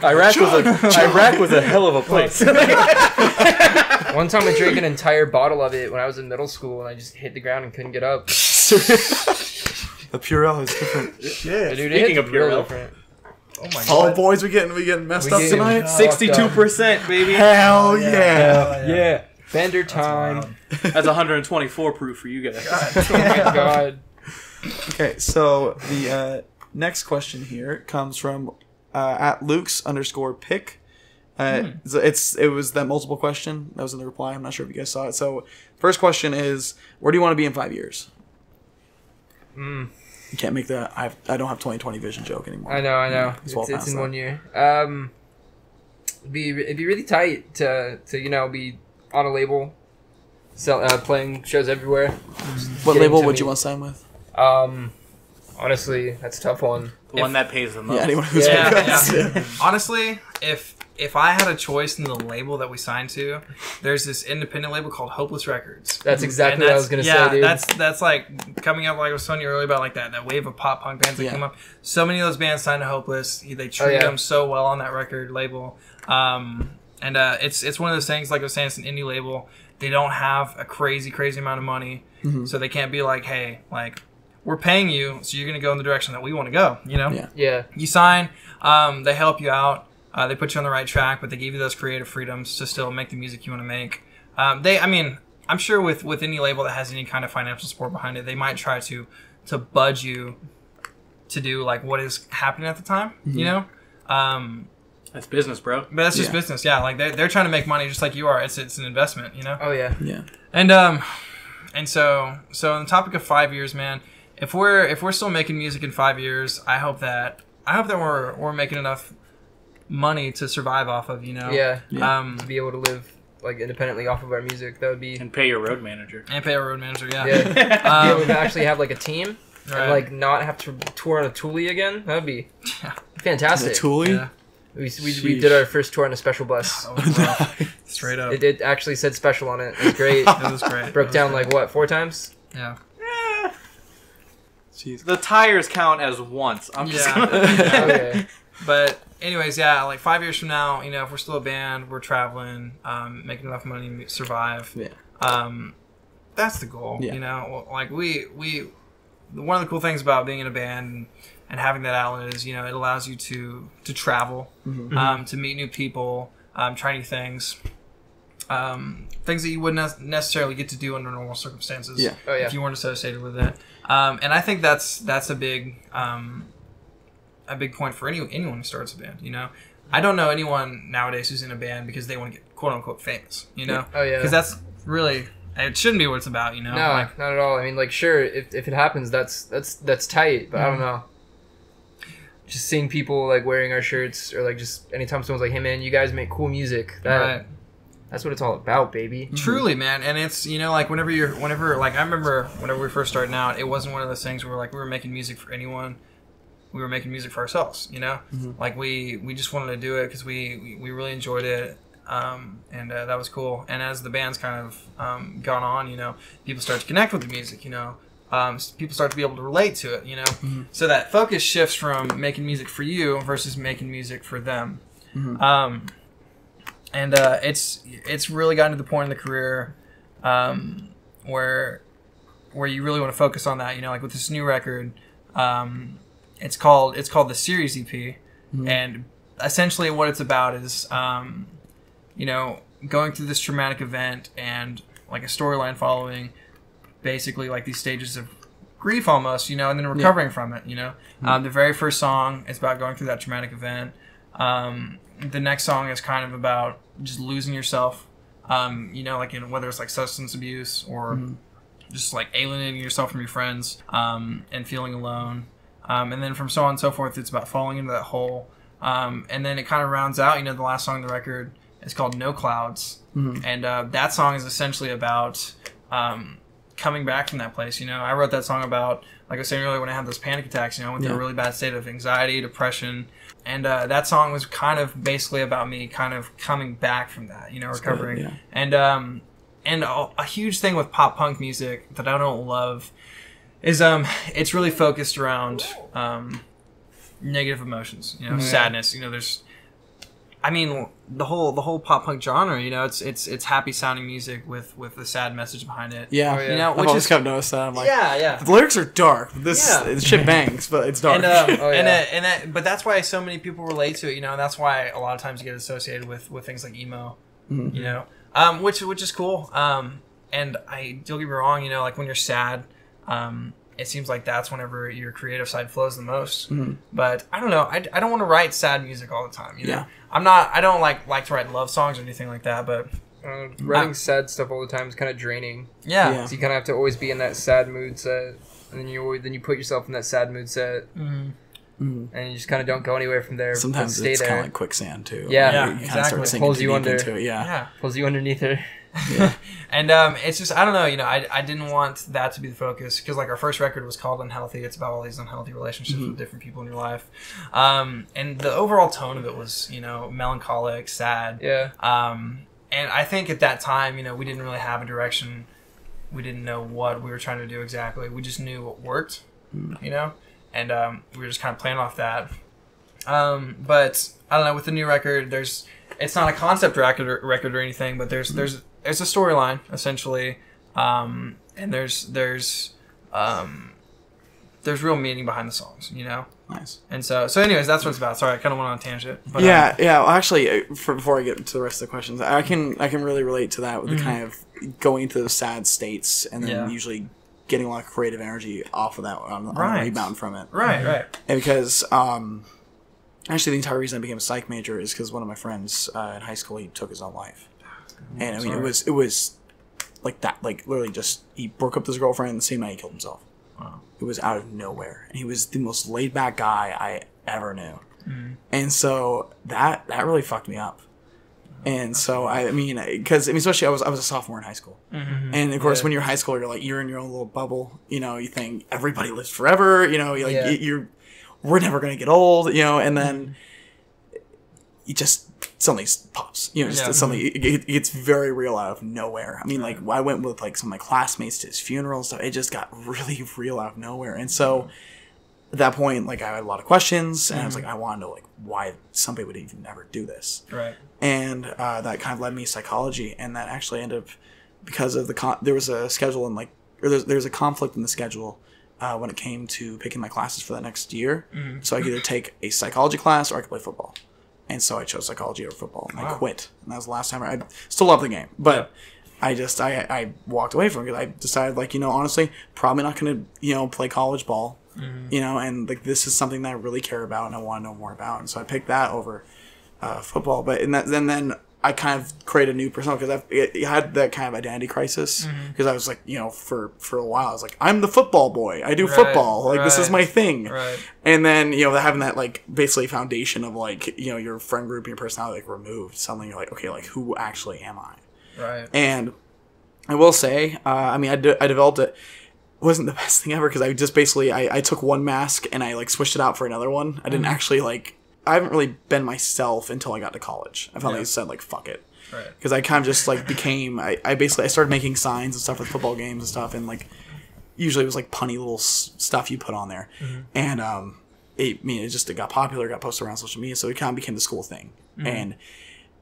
Iraq was a hell of a place. One time I drank an entire bottle of it when I was in middle school, and I just hit the ground and couldn't get up. The Purell is different. Dude, Speaking it's of real Purell. different. oh my Oh, god. boys, we getting messed We up getting- tonight. 62%, baby. Hell yeah. Yeah, Bender time. That's 124 proof for you guys. Oh my god. Okay, so the next question here comes from at Luke's_pick. It was that multiple question that was in the reply. I'm not sure if you guys saw it. So first question is, where do you want to be in 5 years? You can't make the I don't have 20/20 vision joke anymore. I know. It's well It's past in that. 1 year. It'd be really tight to be on a label, playing shows everywhere. What Getting label to would me. you want to sign with? Honestly, that's a tough one. The one that pays the most. Yeah, anyone who's Yeah. Honestly, if I had a choice in the label that we signed to, there's this independent label called Hopeless Records. That's exactly And what I was gonna say, dude. that's like coming up, like I was telling you earlier about like that wave of pop punk bands that come up. So many of those bands signed to Hopeless. They treat them so well on that record label. It's one of those things, like I was saying, it's an indie label. They don't have a crazy amount of money, so they can't be like, hey, like, we're paying you, so you're gonna go in the direction that we want to go. Yeah. You sign, they help you out, they put you on the right track, but they give you those creative freedoms to still make the music you want to make. I'm sure with any label that has any kind of financial support behind it, they might try to budge you to do like what is happening at the time, That's business, bro. But that's just business, yeah. Like they're trying to make money just like you are. It's an investment, Oh yeah. Yeah. And so on the topic of 5 years, man, if we're still making music in 5 years, I hope that we're making enough money to survive off of, Yeah. To be able to live like independently off of our music, that would be. And pay your road manager. And pay a road manager, yeah. Yeah. Be able to actually have like a team Right. and like not have to tour on a Thule again. That would be fantastic. The Thule? Yeah. We did our first tour on a special bus. That was rough. Straight up. It actually said special on it. It was great. It was great. Broke down like what, 4 times? Yeah. Jeez. The tires count as once. I'm just Yeah. gonna... Okay. But anyways, yeah, like 5 years from now, if we're still a band, we're traveling, making enough money to survive. Yeah. That's the goal. Yeah. Like one of the cool things about being in a band and having that outlet is, it allows you to travel, to meet new people, try new things, things that you wouldn't necessarily get to do under normal circumstances. Yeah. Oh, yeah. If you weren't associated with it. And I think that's a big point for anyone who starts a band. I don't know anyone nowadays who's in a band because they want to get quote unquote famous. Oh yeah. Because that's really, it shouldn't be what it's about. No, not at all. I mean, like, sure, if it happens, that's tight, but I don't know. just seeing people like wearing our shirts, or like just anytime someone's like, "Hey man, you guys make cool music." That's what it's all about, baby. Truly, man. And it's, you know, like whenever like I remember whenever we first started out, it wasn't one of those things where like we were making music for anyone. We were making music for ourselves, you know? Like we just wanted to do it because we really enjoyed it. And that was cool. And as the band's kind of gone on, you know, people start to connect with the music, you know. People start to be able to relate to it, you know. So that focus shifts from making music for you versus making music for them. And it's really gotten to the point in the career where you really want to focus on that, you know, like with this new record. It's called the Series EP, and essentially what it's about is you know, going through this traumatic event and like a storyline following basically like these stages of grief almost, you know, and then recovering from it, you know. The very first song is about going through that traumatic event. The next song is kind of about just losing yourself, you know, like in whether it's like substance abuse or just like alienating yourself from your friends, and feeling alone. And then from so on and so forth, it's about falling into that hole. And then it kind of rounds out, you know, the last song on the record is called No Clouds. And that song is essentially about coming back from that place. You know, I wrote that song about, like I was saying earlier, when I had those panic attacks, you know, I went through a really bad state of anxiety, depression. And that song was kind of basically about me kind of coming back from that, you know, recovering. Good, yeah. And a huge thing with pop punk music that I don't love is it's really focused around negative emotions, you know, sadness. You know, there's, I mean, the whole pop punk genre, you know, it's happy sounding music with a sad message behind it. Yeah, you know, I've always kind of noticed that. I'm like, yeah. The lyrics are dark. This shit bangs, but it's dark. And but that's why so many people relate to it. You know, and that's why a lot of times you get associated with things like emo. You know, which is cool. And don't get me wrong, you know, like when you're sad, it seems like that's whenever your creative side flows the most. But I don't know. I don't want to write sad music all the time. You know, I don't like to write love songs or anything like that. But writing sad stuff all the time is kind of draining. Yeah. So you kind of have to always be in that sad mood set, and then you put yourself in that sad mood set, and you just kind of don't go anywhere from there. Sometimes stay it's there. kind of like quicksand too. Yeah, you kind of start sinking pulls you deep under. into it. Pulls you underneath it. And it's just, I don't know, you know, I didn't want that to be the focus, because like our first record was called Unhealthy. It's about all these unhealthy relationships with different people in your life, and the overall tone of it was, you know, melancholic, sad. And I think at that time, you know, we didn't really have a direction. We didn't know what we were trying to do exactly. We just knew what worked, you know, and we were just kind of playing off that. But I don't know, with the new record, it's not a concept record or anything, but there's a storyline essentially, and there's real meaning behind the songs, you know. Nice. And so anyways, that's what it's about. Sorry, I kind of went on a tangent. But, Well, actually, before I get to the rest of the questions, I can really relate to that with the kind of going to those sad states and then usually getting a lot of creative energy off of that on the rebound from it. Right. And because actually the entire reason I became a psych major is because one of my friends in high school, he took his own life. And I mean, it was like that, like literally just, he broke up with his girlfriend the same night he killed himself. Wow. It was out of nowhere. And he was the most laid back guy I ever knew. And so that really fucked me up. And so, I mean, because, I mean, especially I was a sophomore in high school. And of course, when you're in high school, you're in your own little bubble, you know, you think everybody lives forever, you know, we're never going to get old, you know, and then it just suddenly pops, you know, just suddenly it gets very real out of nowhere. I mean, like, I went with like some of my classmates to his funeral and stuff. It just got really real out of nowhere. And so at that point, like, I had a lot of questions, and I was like, I want to know, like, why somebody would even ever do this. Right. And that kind of led me to psychology, and that actually ended up because of there was a schedule and there's a conflict in the schedule when it came to picking my classes for the next year. So I could either take a psychology class or I could play football. And so I chose psychology over football, and I quit. And that was the last time. I still love the game, but I walked away from it because I decided, like, you know, honestly, probably not going to, you know, play college ball, you know, and like this is something that I really care about and I want to know more about. And so I picked that over football. But then I kind of created a new persona because I had that kind of identity crisis because I was like, for a while I was like, I'm the football boy. I do football. Like this is my thing. Right. And then having that like basically foundation of like your friend group and your personality like removed, suddenly you're like, okay, like who actually am I? Right. And I will say, I developed it. It wasn't the best thing ever because I just basically I took one mask and I like switched it out for another one. I didn't actually like. I haven't really been myself until I got to college. I finally said like fuck it, right? Because I kind of just like became. I started making signs and stuff with football games and stuff, and like usually it was like punny little stuff you put on there, and it got popular, got posted around social media, so it kind of became the school thing, and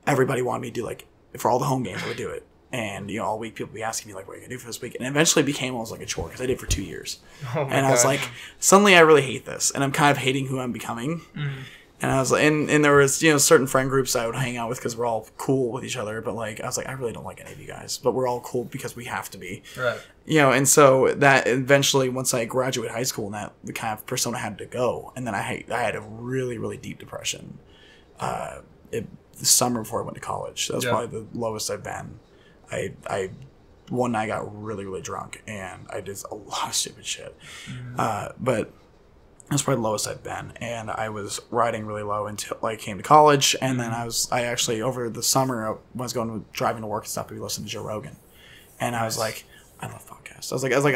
everybody wanted me to do like for all the home games I would do it. And all week people would be asking me like, what are you gonna do for this week? And eventually it became almost like a chore because I did it for 2 years. And I was like, suddenly I really hate this, and I'm kind of hating who I'm becoming. And I was like, and there was certain friend groups I would hang out with because we're all cool with each other. But like I was like, I really don't like any of you guys, but we're all cool because we have to be. Right. And so that eventually, once I graduated high school, and that the kind of persona had to go, and then I had a really really deep depression. The summer before I went to college, that was probably the lowest I've been. I one night got really, really drunk and I did a lot of stupid shit. But that's probably the lowest I've been. And I was riding really low until I came to college. And then I actually, over the summer, I was driving to work and stuff, we listened to Joe Rogan. And I was like, I love podcasts. I was like,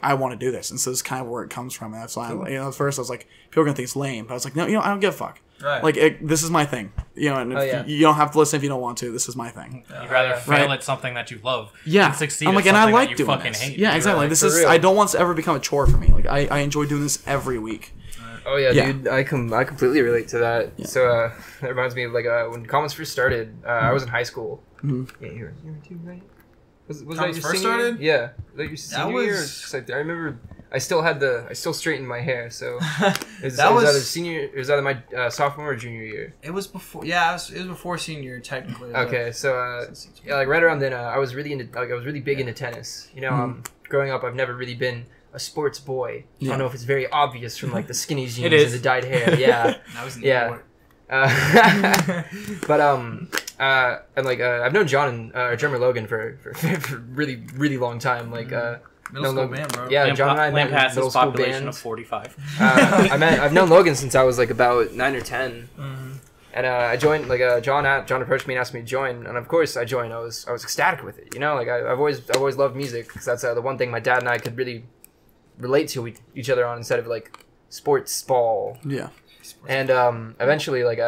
I want to do this. And so this is kind of where it comes from. And that's why, at first I was like, people are going to think it's lame. But I was like, no, I don't give a fuck. Right. Like, this is my thing. And you don't have to listen if you don't want to. This is my thing. You'd rather fail at something that you love than succeed I'm like, at and I something like that you doing fucking this. hate. Yeah, exactly. Like, This is, real. I don't want to ever become a chore for me. Like, I enjoy doing this every week. Oh yeah, dude, I completely relate to that. Yeah. So that reminds me of like when Commons first started. I was in high school. Yeah, you were too, right? Was that Commons your first senior started? year? Yeah, was that your senior year? 'Cause I remember I still straightened my hair. So it was either my sophomore or junior year. It was before. Yeah, it was before senior year technically. Okay, so like right around then, I was really big into tennis. Growing up, I've never really been a sports boy. I don't know if it's very obvious from like the skinny jeans and the dyed hair. Yeah, but and like I've known John and Drummer Logan for really really long time. Like middle school band, bro. Yeah, John and I met in has middle its school population band. of 45. I've known Logan since I was like about 9 or 10. And I joined, like, John approached me and asked me to join, and of course I joined. I was ecstatic with it, Like, I've always loved music, because that's the one thing my dad and I could really relate to each other on, instead of like sports ball. Yeah. And eventually, like,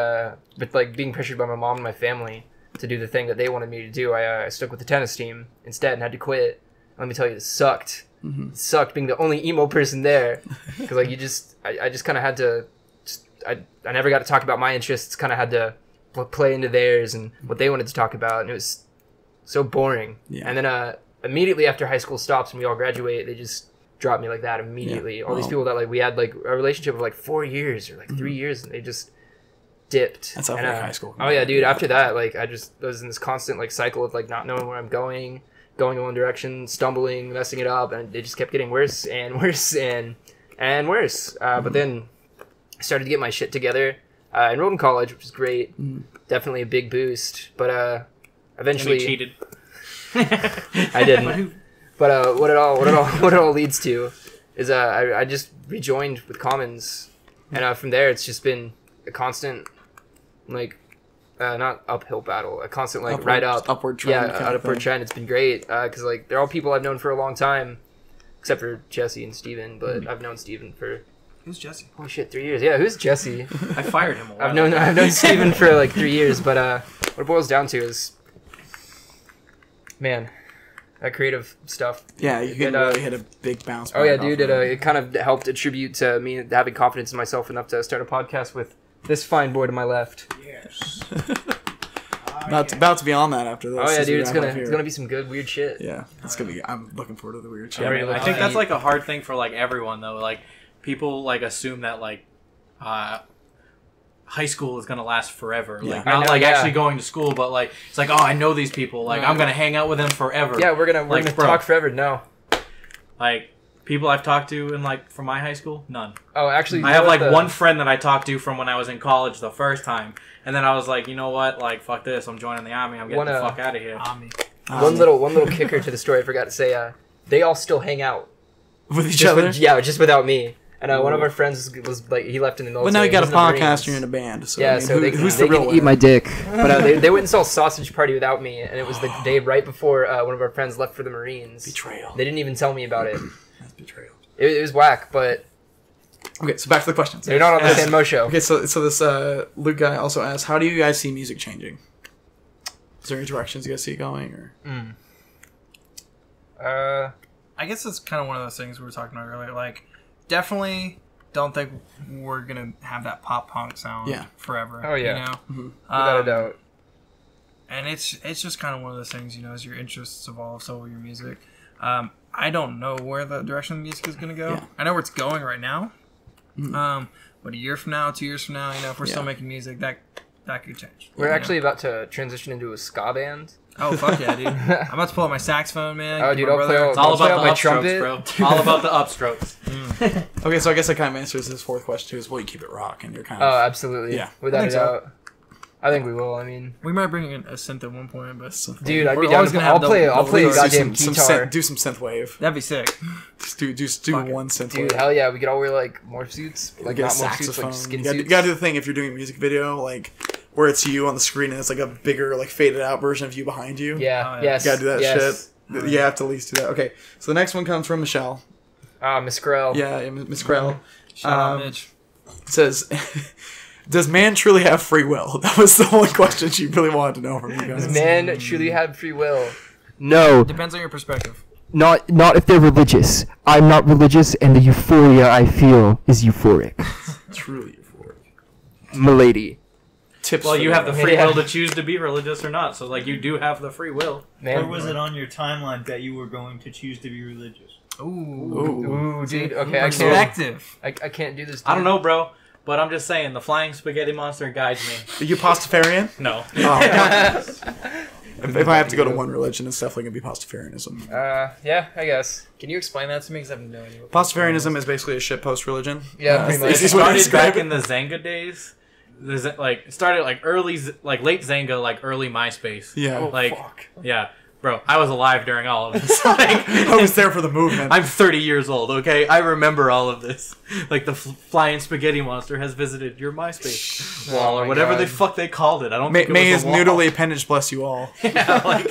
with like being pressured by my mom and my family to do the thing that they wanted me to do, I stuck with the tennis team instead and had to quit. Let me tell you, it sucked. It sucked being the only emo person there, because like I just kind of had to. I never got to talk about my interests, kind of had to play into theirs and what they wanted to talk about, and it was so boring. Yeah. And then immediately after high school stops and we all graduate, they just dropped me like that immediately. All these people that like we had like a relationship of like 4 years or like 3 years, and they just dipped. That's how high school. Oh yeah, dude. After that, like I was in this constant like cycle of like not knowing where I'm going in one direction, stumbling, messing it up, and it just kept getting worse and worse and worse. But then I started to get my shit together. Enrolled in college, which was great. Definitely a big boost. But eventually, cheated. I didn't. But what it all leads to is I just rejoined with Commons, and from there it's just been a constant like not uphill battle, a constant like upward trend. Yeah, upward trend. It's been great because like they're all people I've known for a long time, except for Jesse and Steven, but I've known Steven for. Who's Jesse? Oh shit, 3 years. Yeah, who's Jesse? I fired him. I've known Steven for like 3 years, but what it boils down to is, man, that creative stuff. Yeah, you can really hit a big bounce. Oh yeah, dude, it kind of helped attribute to me having confidence in myself enough to start a podcast with this fine boy to my left. Yes. About to be on that after this. Oh yeah, dude, it's gonna be some good weird shit. Yeah, it's gonna be. I'm looking forward to the weird shit. Yeah, I think that's like a hard thing for like everyone though. Like people like assume that like high school is gonna last forever. Like not actually going to school, but like it's like, oh, I know these people. Like I'm gonna hang out with them forever. Yeah, we're gonna talk forever. No. Like people I've talked to in like from my high school, none. Oh, actually, I have like one friend that I talked to from when I was in college the first time, and then I was like, you know what, like fuck this, I'm joining the army, I'm getting the fuck out of here. One little kicker to the story I forgot to say. They all still hang out with each other. Just without me. And one of our friends was like, he left in the military. But now you got a podcast, you're in a band. So, yeah, I mean, so who's they the real can winner? eat my dick. But they went and saw a sausage party without me, and it was the day right before one of our friends left for the Marines. Betrayal. They didn't even tell me about it. That's betrayal. It was whack, but... Okay, so back to the questions. They're not on the San Mo show. Okay, so this Luke guy also asked, how do you guys see music changing? Is there any directions you guys see it going? Or? I guess it's kind of one of those things we were talking about earlier. Like, definitely don't think we're gonna have that pop punk sound forever. Oh yeah, you know? Mm-hmm. Without a doubt. And it's just kind of one of those things, you know, as your interests evolve, so will your music. I don't know where the direction of the music is gonna go. I know where it's going right now. But a year from now, 2 years from now, you know, if we're still making music, that could change. We're actually about to transition into a ska band. Oh fuck yeah, dude! I'm about to pull out my saxophone, man. Oh, dude, I'll play It's all about the my upstrokes, trumpet, bro. All about the upstrokes. Okay, so I guess that kind of answers his fourth question too, is will you keep it rock? And you're kind Oh, of... absolutely. Yeah. Without I a think so. doubt. I think we will. I mean, We might bring in a synth at one point, but dude, I'd We're be down. always gonna have I'll play a double goddamn some guitar. do some synth wave. that'd be sick. Just do Fuck it. one synth Dude, wave. hell yeah, we could all wear like morph suits, like Get a not morph suits, saxophone. like skin you gotta suits. do the thing if you're doing a music video, like where it's you on the screen and it's like a bigger, like faded out version of you behind you. Yeah, Oh, yeah. yes, You gotta do that yes. shit. You have to at least do that. Okay, so the next one comes from Michelle. Miss Grell. Yeah, Miss Krell. Shout out Mitch. It says, does man truly have free will? That was the only question she really wanted to know from you guys. Does man truly have free will? No, Depends on your perspective. not if they're religious. I'm not religious, and the euphoria I feel is euphoric. Truly euphoric. Milady. Tips Well, for you have the that. free will to choose to be religious or not. So, like, you do have the free will. Man. Or was it on your timeline that you were going to choose to be religious? Ooh. Ooh. Ooh, dude. Okay, I can't. Perspective. I can't do this. Dude. I don't know, bro. But I'm just saying, the flying spaghetti monster guides me. Are you Pastafarian? No. If I have to go to one religion, it's definitely going to be Pastafarianism. Yeah, I guess. Can you explain that to me? Because I have no idea. Pastafarianism is basically a shitpost religion. Yeah, pretty much. This It is what I started describe back it. in the Zanga days. It started like late Zanga, like early MySpace. Yeah. Like, yeah. Bro, I was alive during all of this. Like, I was there for the movement. I'm 30 years old, okay? I remember all of this. Like, the flying spaghetti monster has visited your MySpace wall, or my whatever God. the fuck they called it. I don't May, think it may was his a wall. noodly appendage bless you all. Yeah, like...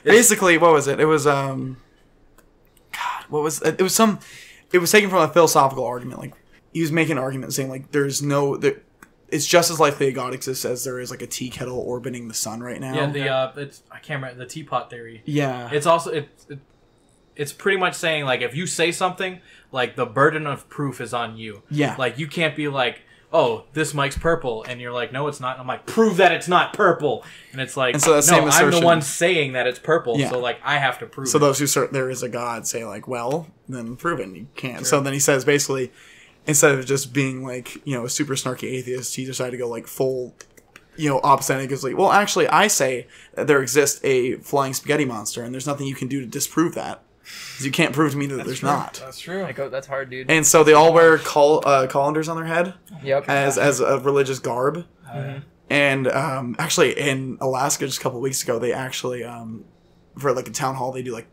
Basically, what was it? It was God, what was it? Was some. It was taken from a philosophical argument. Like he was making an argument saying like there's no it's just as likely a god exists as there is like a tea kettle orbiting the sun right now. Yeah, it's I can't remember the teapot theory. Yeah. It's also it's pretty much saying like if you say something, like the burden of proof is on you. Yeah. Like you can't be like, oh, this mic's purple, and you're like, no, it's not. And I'm like, prove that it's not purple, and it's like, And so that no, same I'm assertion- the one saying that it's purple, Yeah. so like I have to prove. So it. those who assert there is a god say like, well, then prove it. And you can't. So then he says basically, instead of just being like a super snarky atheist, he decided to go like full, opposite. He goes like, well, actually, I say that there exists a flying spaghetti monster, and there's nothing you can do to disprove that. 'Cause you can't prove to me that there's not. That's true. Like, oh, that's hard, dude. And so they all wear colanders on their head Yep. as a religious garb. And actually, in Alaska, just a couple of weeks ago, they actually for like a town hall, they do like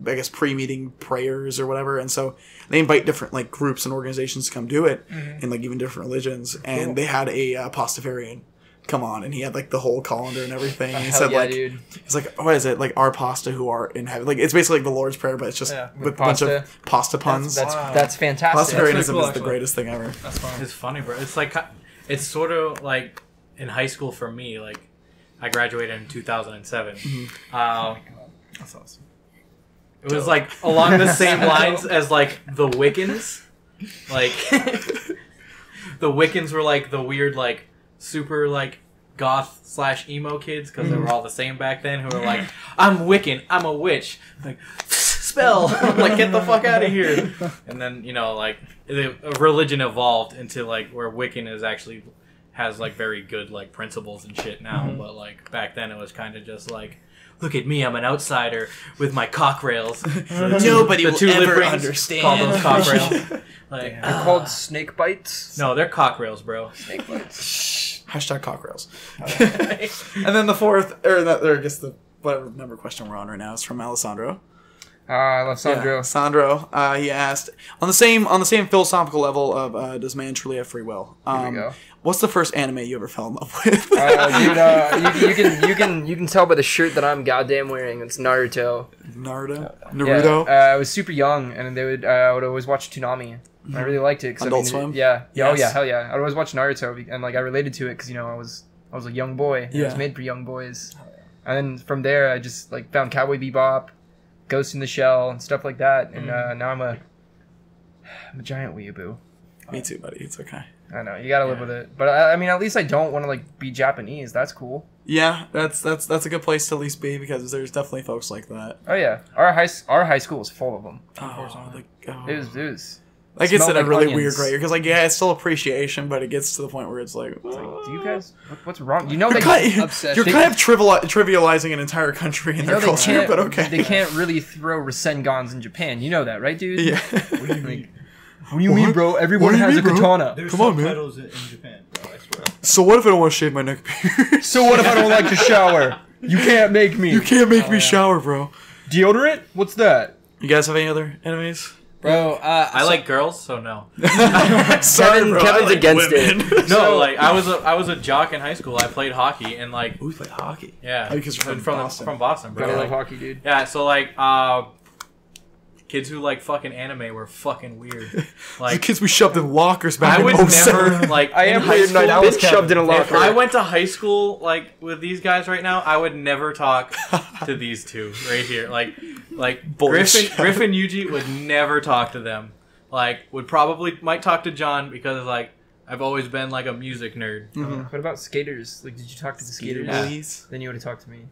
I guess pre-meeting prayers or whatever, and so they invite different like groups and organizations to come do it, and like even different religions. And they had a Pastafarian come on, and he had like the whole colander and everything. And he Hell said yeah, like dude. it's like what is it like our pasta who are in heaven? Like it's basically like the Lord's Prayer, but it's just with a bunch of pasta puns. That's fantastic. Pastafarianism That's pretty cool, is the actually. greatest thing ever. That's fine. It's funny, bro. It's like it's sort of like in high school for me. Like I graduated in 2007. That's awesome. It was like along the same lines as like the Wiccans. Like the Wiccans were like the weird like super like goth / emo kids because they were all the same back then who were like, I'm Wiccan, I'm a witch. Like spell. I'm like, get the fuck out of here. And then, like a religion evolved into like where Wiccan is actually has like very good like principles and shit now, but like back then it was kind of just like, look at me, I'm an outsider with my cock rails. Nobody will ever understand. Call those cock rails. Like, They're called snake bites. no, they're cock rails, bro. Snake bites. Hashtag cockrails. And then the fourth, or I guess the whatever number question we're on right now is from Alessandro. I love Sandro. Yeah, Sandro. He asked on the same philosophical level of does man truly have free will? Here we go. What's the first anime you ever fell in love with? Dude, you can tell by the shirt that I'm goddamn wearing. It's Naruto. Naruto. Yeah, I was super young, and I would always watch Toonami. And I really liked it. Adult Swim? Yeah. Yes. Oh yeah, hell yeah. I'd always watch Naruto, and like I related to it because I was a young boy. Yeah. It was made for young boys. And then from there, I just like found Cowboy Bebop, Ghost in the Shell, and stuff like that. And now I'm a giant weeaboo. Me too, buddy. It's okay. I know you gotta live with it, but I mean, at least I don't want to like be Japanese. That's cool. Yeah, that's a good place to at least be because there's definitely folks like that. Oh yeah, our high school was full of them. It was. That gets in smelled a like really onions. weird grade because it's still appreciation, but it gets to the point where it's like, Do you guys? What's wrong? You know you're they kind of trivializing an they trivializing an entire culture, can't, but okay. They can't really throw Rasengans in Japan. You know that, right, dude? Yeah. What do you mean, bro? Everyone has a katana. There's Come on, man. subtitles in Japan, bro. I swear. So what if I don't want to shave my neck beard? So what if I don't like to shower? You can't make me. You can't make me shower, bro. Deodorant? What's that? You guys have any other enemies? Bro, I like girls, so no. Sorry, bro. Kevin's I like against women. No, like I was a jock in high school. I played hockey and like We play hockey. yeah, Oh, because you're from Boston. From Boston, bro. Gotta love Like, hockey, dude. yeah, so like kids who like fucking anime were fucking weird. The Like kids we shoved in lockers back I in would 07. never like I in am high weird. school. I was shoved in a If locker. I went to high school like with these guys right now, I would never talk to these two right here. Like Bullshit. Griffin Yuji would never talk to them. Like might talk to John because like I've always been like a music nerd. What about skaters? Like, did you talk to the skaters? Please. Then you would have talked to me.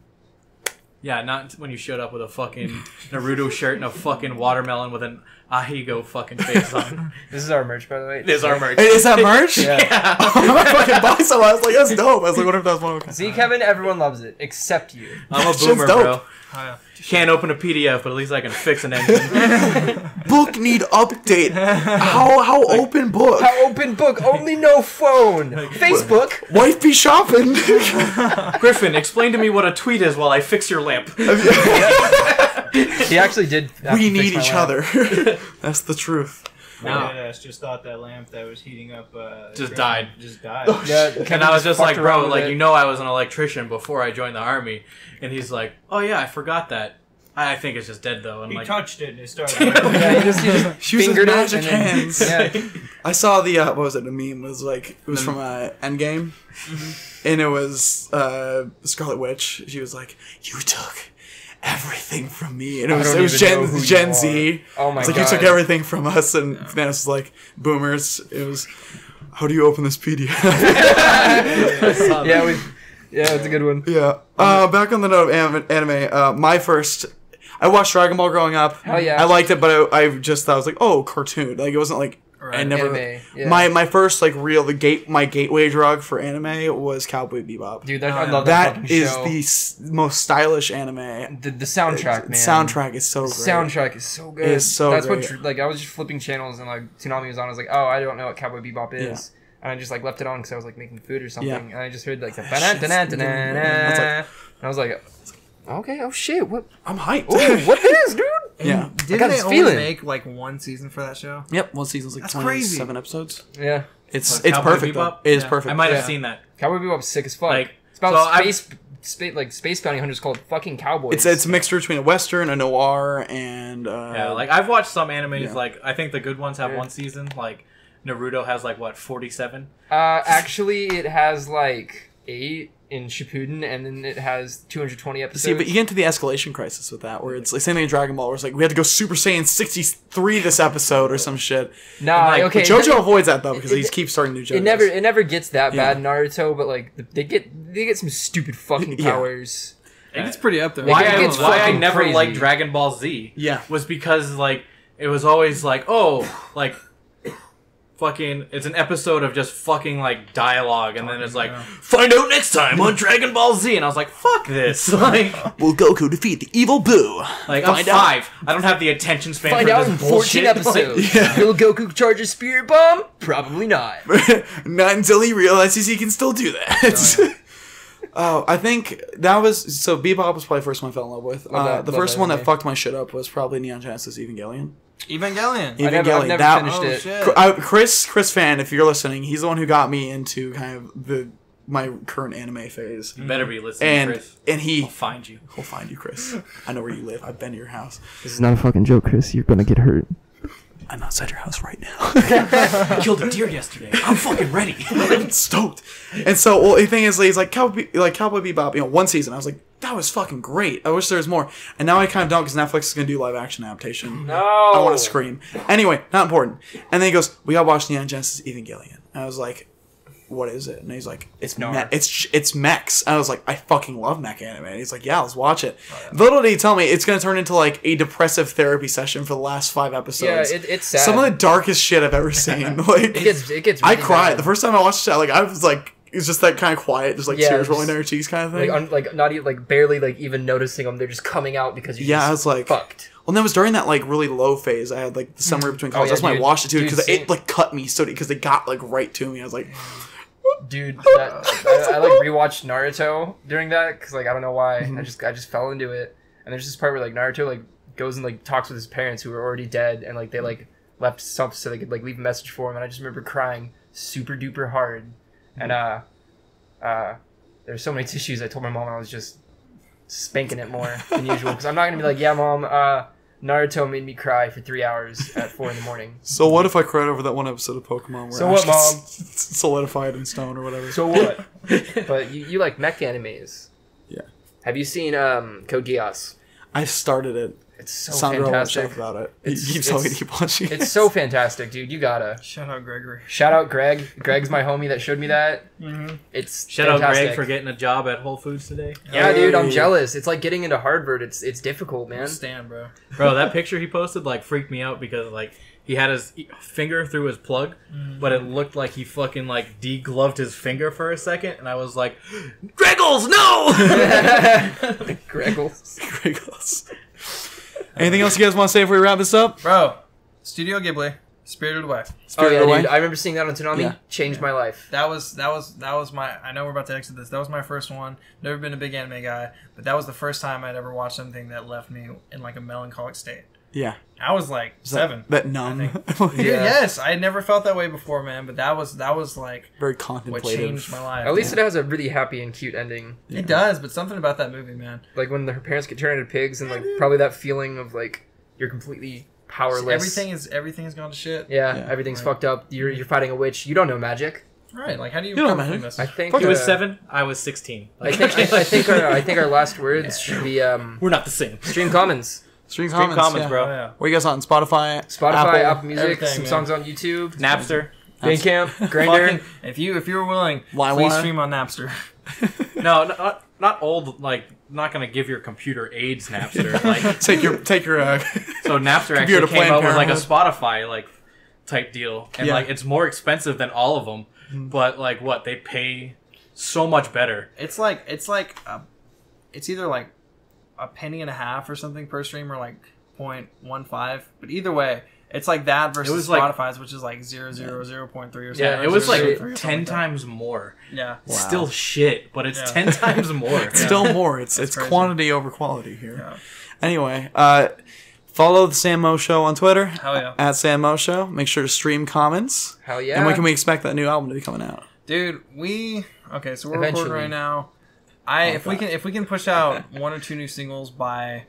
Yeah, not when you showed up with a fucking Naruto shirt and a fucking watermelon with an Ahigo fucking face on. This is our merch, by the way. It is our merch. Hey, is that merch? Yeah. I'm gonna fucking buy some. I was like, that's dope. I was like, what if that was one of them? See, Kevin, everyone loves it except you. I'm a Shit's boomer, dope. bro. Can't open a PDF, but at least I can fix an engine. Book need update. How open book? How open book? Only no phone. Facebook. Wife be shopping. Griffin, explain to me what a tweet is while I fix your lamp. He actually did. have We to fix need my each lamp. other. That's the truth. My deadass just thought that lamp that was heating up Just died. Just died. Yeah, And Kevin I was just like, fucked around bro, with like, it. I was an electrician before I joined the army. And he's like, oh yeah, I forgot that. I think it's just dead though. And He like, touched it and it started. Yeah, he just She was fingered it magic and then- hands. Yeah. I saw the what was it? A meme. It was like it was from Endgame, and it was Scarlet Witch. She was like, "You took everything from me," and it was don't even know who Gen you Z. Oh my It's like god. you took everything from us, and Thanos was like, "Boomers." It was, how do you open this PDF? Yeah, it's a good one. Yeah. Back on the note of anime, my first. I watched Dragon Ball growing up. Hell yeah. I liked it, but I just thought I was like, oh, cartoon. Like it wasn't like I never. Anime, yeah. My first like real my gateway drug for anime was Cowboy Bebop. Dude, I love that That fucking is show. the most stylish anime. The soundtrack, man. Soundtrack is so great. Soundtrack is so good. It is so That's great. what like I was just flipping channels and like Toonami was on. I was like, oh, I don't know what Cowboy Bebop is, and I just like left it on because I was like making food or something, Yeah. and I just heard like the shit's and good. I was like, okay, oh shit, what? I'm hyped. Ooh, what it is, dude? Yeah. Didn't got they this only feeling. make like one season for that show? Yep. One season's like That's 27 crazy. episodes. Yeah, It's Cowboy perfect. Though. Bebop? It is Yeah. perfect. I might have Yeah. seen that. Cowboy Bebop's sick as fuck. Like, it's about so I've- space bounty hunters called fucking cowboys. It's a mixture between a western, a noir, and Yeah, like I've watched some animes. yeah. Like I think the good ones have Yeah. one season. Like Naruto has like what 47. Actually, it has like 8 in Shippuden, and then it has 220 episodes. See, but you get into the escalation crisis with that, where it's like same thing in Dragon Ball, where it's like we had to go Super Saiyan 63 this episode or some shit. Nah, like, okay. But JoJo avoids that though because he keeps starting new JoJos. It never gets that Yeah. bad in Naruto, but like they get some stupid fucking Yeah. powers. It's pretty up there. Why Why, it gets why I fucking never crazy. liked Dragon Ball Z Yeah. was because like it was always like, oh, like fucking, it's an episode of just fucking like dialogue, and then it's like, find out next time on Dragon Ball Z, and I was like, fuck this. Like, Will Goku defeat the evil Boo? like I'm 5. I don't have the attention span Find for out this in 14 bullshit. episodes. Yeah. Will Goku charge a spirit bomb? Probably not. Not until he realizes he can still do that. Oh, I think that was... So, Bebop was probably the first one I fell in love with. Love The that first one that anime. fucked my shit up was probably Neon Genesis Evangelion. Evangelion. I've never That- finished it. Shit. Chris fan, if you're listening, he's the one who got me into kind of my current anime phase. You better be listening, Chris. And I'll find you. he'll find you, Chris. I know where you live. I've been to your house. This is not a fucking joke, Chris. You're gonna get hurt. I'm outside your house right now. I killed a deer yesterday. I'm fucking ready. I'm stoked. And so, well, the thing is, he's like Cowboy Bebop. You know, one season, I was like, that was fucking great. I wish there was more. And now I kind of don't because Netflix is gonna do live action adaptation. No. I want to scream. Anyway, not important. And then he goes, "We gotta watch Neon Genesis Evangelion." And I was like, "What is it?" And he's like, "It's it's mechs." I was like, "I fucking love mech anime." And he's like, "Yeah, let's watch it." Little did he tell me it's gonna turn into like a depressive therapy session for the last 5 episodes. Yeah, it's sad. Some of the darkest shit I've ever seen. Like, it gets. I really cried bad. the first time I watched it. Like, I was like, it's just that kind of quiet, just like Yeah, tears just- rolling down your cheeks, kind of thing. Like not even like barely like even noticing them. They're just coming out because you're Yeah, just I was like, fucked. Well, and that was during that like really low phase. I had like the summer between college. yeah, That's when I dude. watched it too Dude, because same. it like cut me so because they got like right to me. I was like, Dude, I like rewatched Naruto during that because like I don't know why I just fell into it. And there's this part where like Naruto like goes and like talks with his parents who are already dead and like they like left something so they could like leave a message for him. And I just remember crying super duper hard. And there's so many tissues. I told my mom I was just spanking it more than usual because I'm not gonna be like, yeah, mom. Naruto made me cry for 3 hours at 4 a.m. so what if I cried over that one episode of Pokemon where So Ash what, Mom? gets solidified in stone or whatever? So what? But you like mech animes. Yeah. Have you seen Code Geass? I started it. It's so Sandra always fantastic. talk about it. It's- He keeps telling me to keep watching. It's so fantastic, dude. You gotta. Shout out Gregory. Shout out Greg. Greg's my homie that showed me that. Mm-hmm. It's Shout out fantastic. Greg for getting a job at Whole Foods today. Yeah, dude, I'm Hey. jealous. It's like getting into Harvard. It's difficult, man. Stan, bro. Bro, that picture he posted like freaked me out because like he had his finger through his plug, but it looked like he fucking like degloved his finger for a second, and I was like, Greggles, no! Greggles. Griggles. Anything else you guys want to say before we wrap this up? Bro, Studio Ghibli, Spirited Away. Oh Spirited yeah, Away? dude. I remember seeing that on Toonami. Yeah. Changed my life. That was my. I know we're about to exit this. That was my first one. Never been a big anime guy, but that was the first time I'd ever watched something that left me in like a melancholic state. Yeah. I was like Is that- 7. That numb. Dude, yes, I had never felt that way before, man. But that was like Very what contemplative. changed my life. At least it has a really happy and cute ending. It does, but something about that movie, man. Like when her parents get turned into pigs, and like probably that feeling of like you're completely powerless. Everything is gone to shit. Yeah, Yeah. everything's Right. fucked up. You're fighting a witch. You don't know magic. Right? Like, how do you You know, recover man. from this? I think He was 7, I was 16. I think our last words should be We're not the same. stream commons, Stream Comments, comments, yeah. bro. Oh, yeah. Where you guys on? Spotify? Spotify, Apple Music, everything, some man. songs on YouTube, Napster. Bandcamp, Grindr. Fucking, if you were willing, LimeWire? please stream on Napster. No, not old, like, not gonna give your computer AIDS Napster. Like, Take your so Napster Computer actually came Planned out with like a Parenthood. Spotify like type deal, and Yeah. like it's more expensive than all of them, but like what they pay so much better. It's either like a penny and a half or something per stream, or like 0.15. But either way, it's like that versus was like- Spotify's, which is like 0.3 or something. Yeah, it was like 0.03 or something 10 like that. times more. Yeah. It's still shit, but it's Yeah. 10 times more. Still more. It's crazy. quantity over quality here. Yeah. Anyway, follow the Sam Mo Show on Twitter. Hell yeah. At Sam Mo Show. Make sure to stream comments. Hell yeah! And when can we expect that new album to be coming out? Dude, so we're Eventually. recording right now. If we can push out 1 or 2 new singles by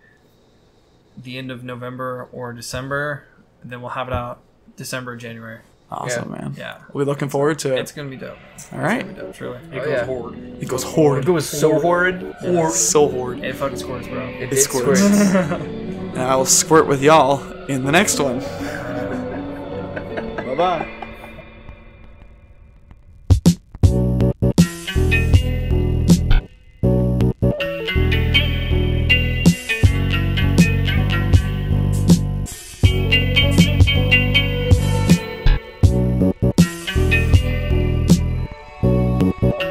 the end of November or December, then we'll have it out December or January. Awesome, man. Yeah. We'll be looking forward to It's it. gonna be dope. All right. It's gonna be dope, truly. Oh, yeah. It goes horrid. It was so horrid. So horrid. It fucking scores, bro. It It did squirts. squirt. And I will squirt with y'all in the next one. Bye-bye. you.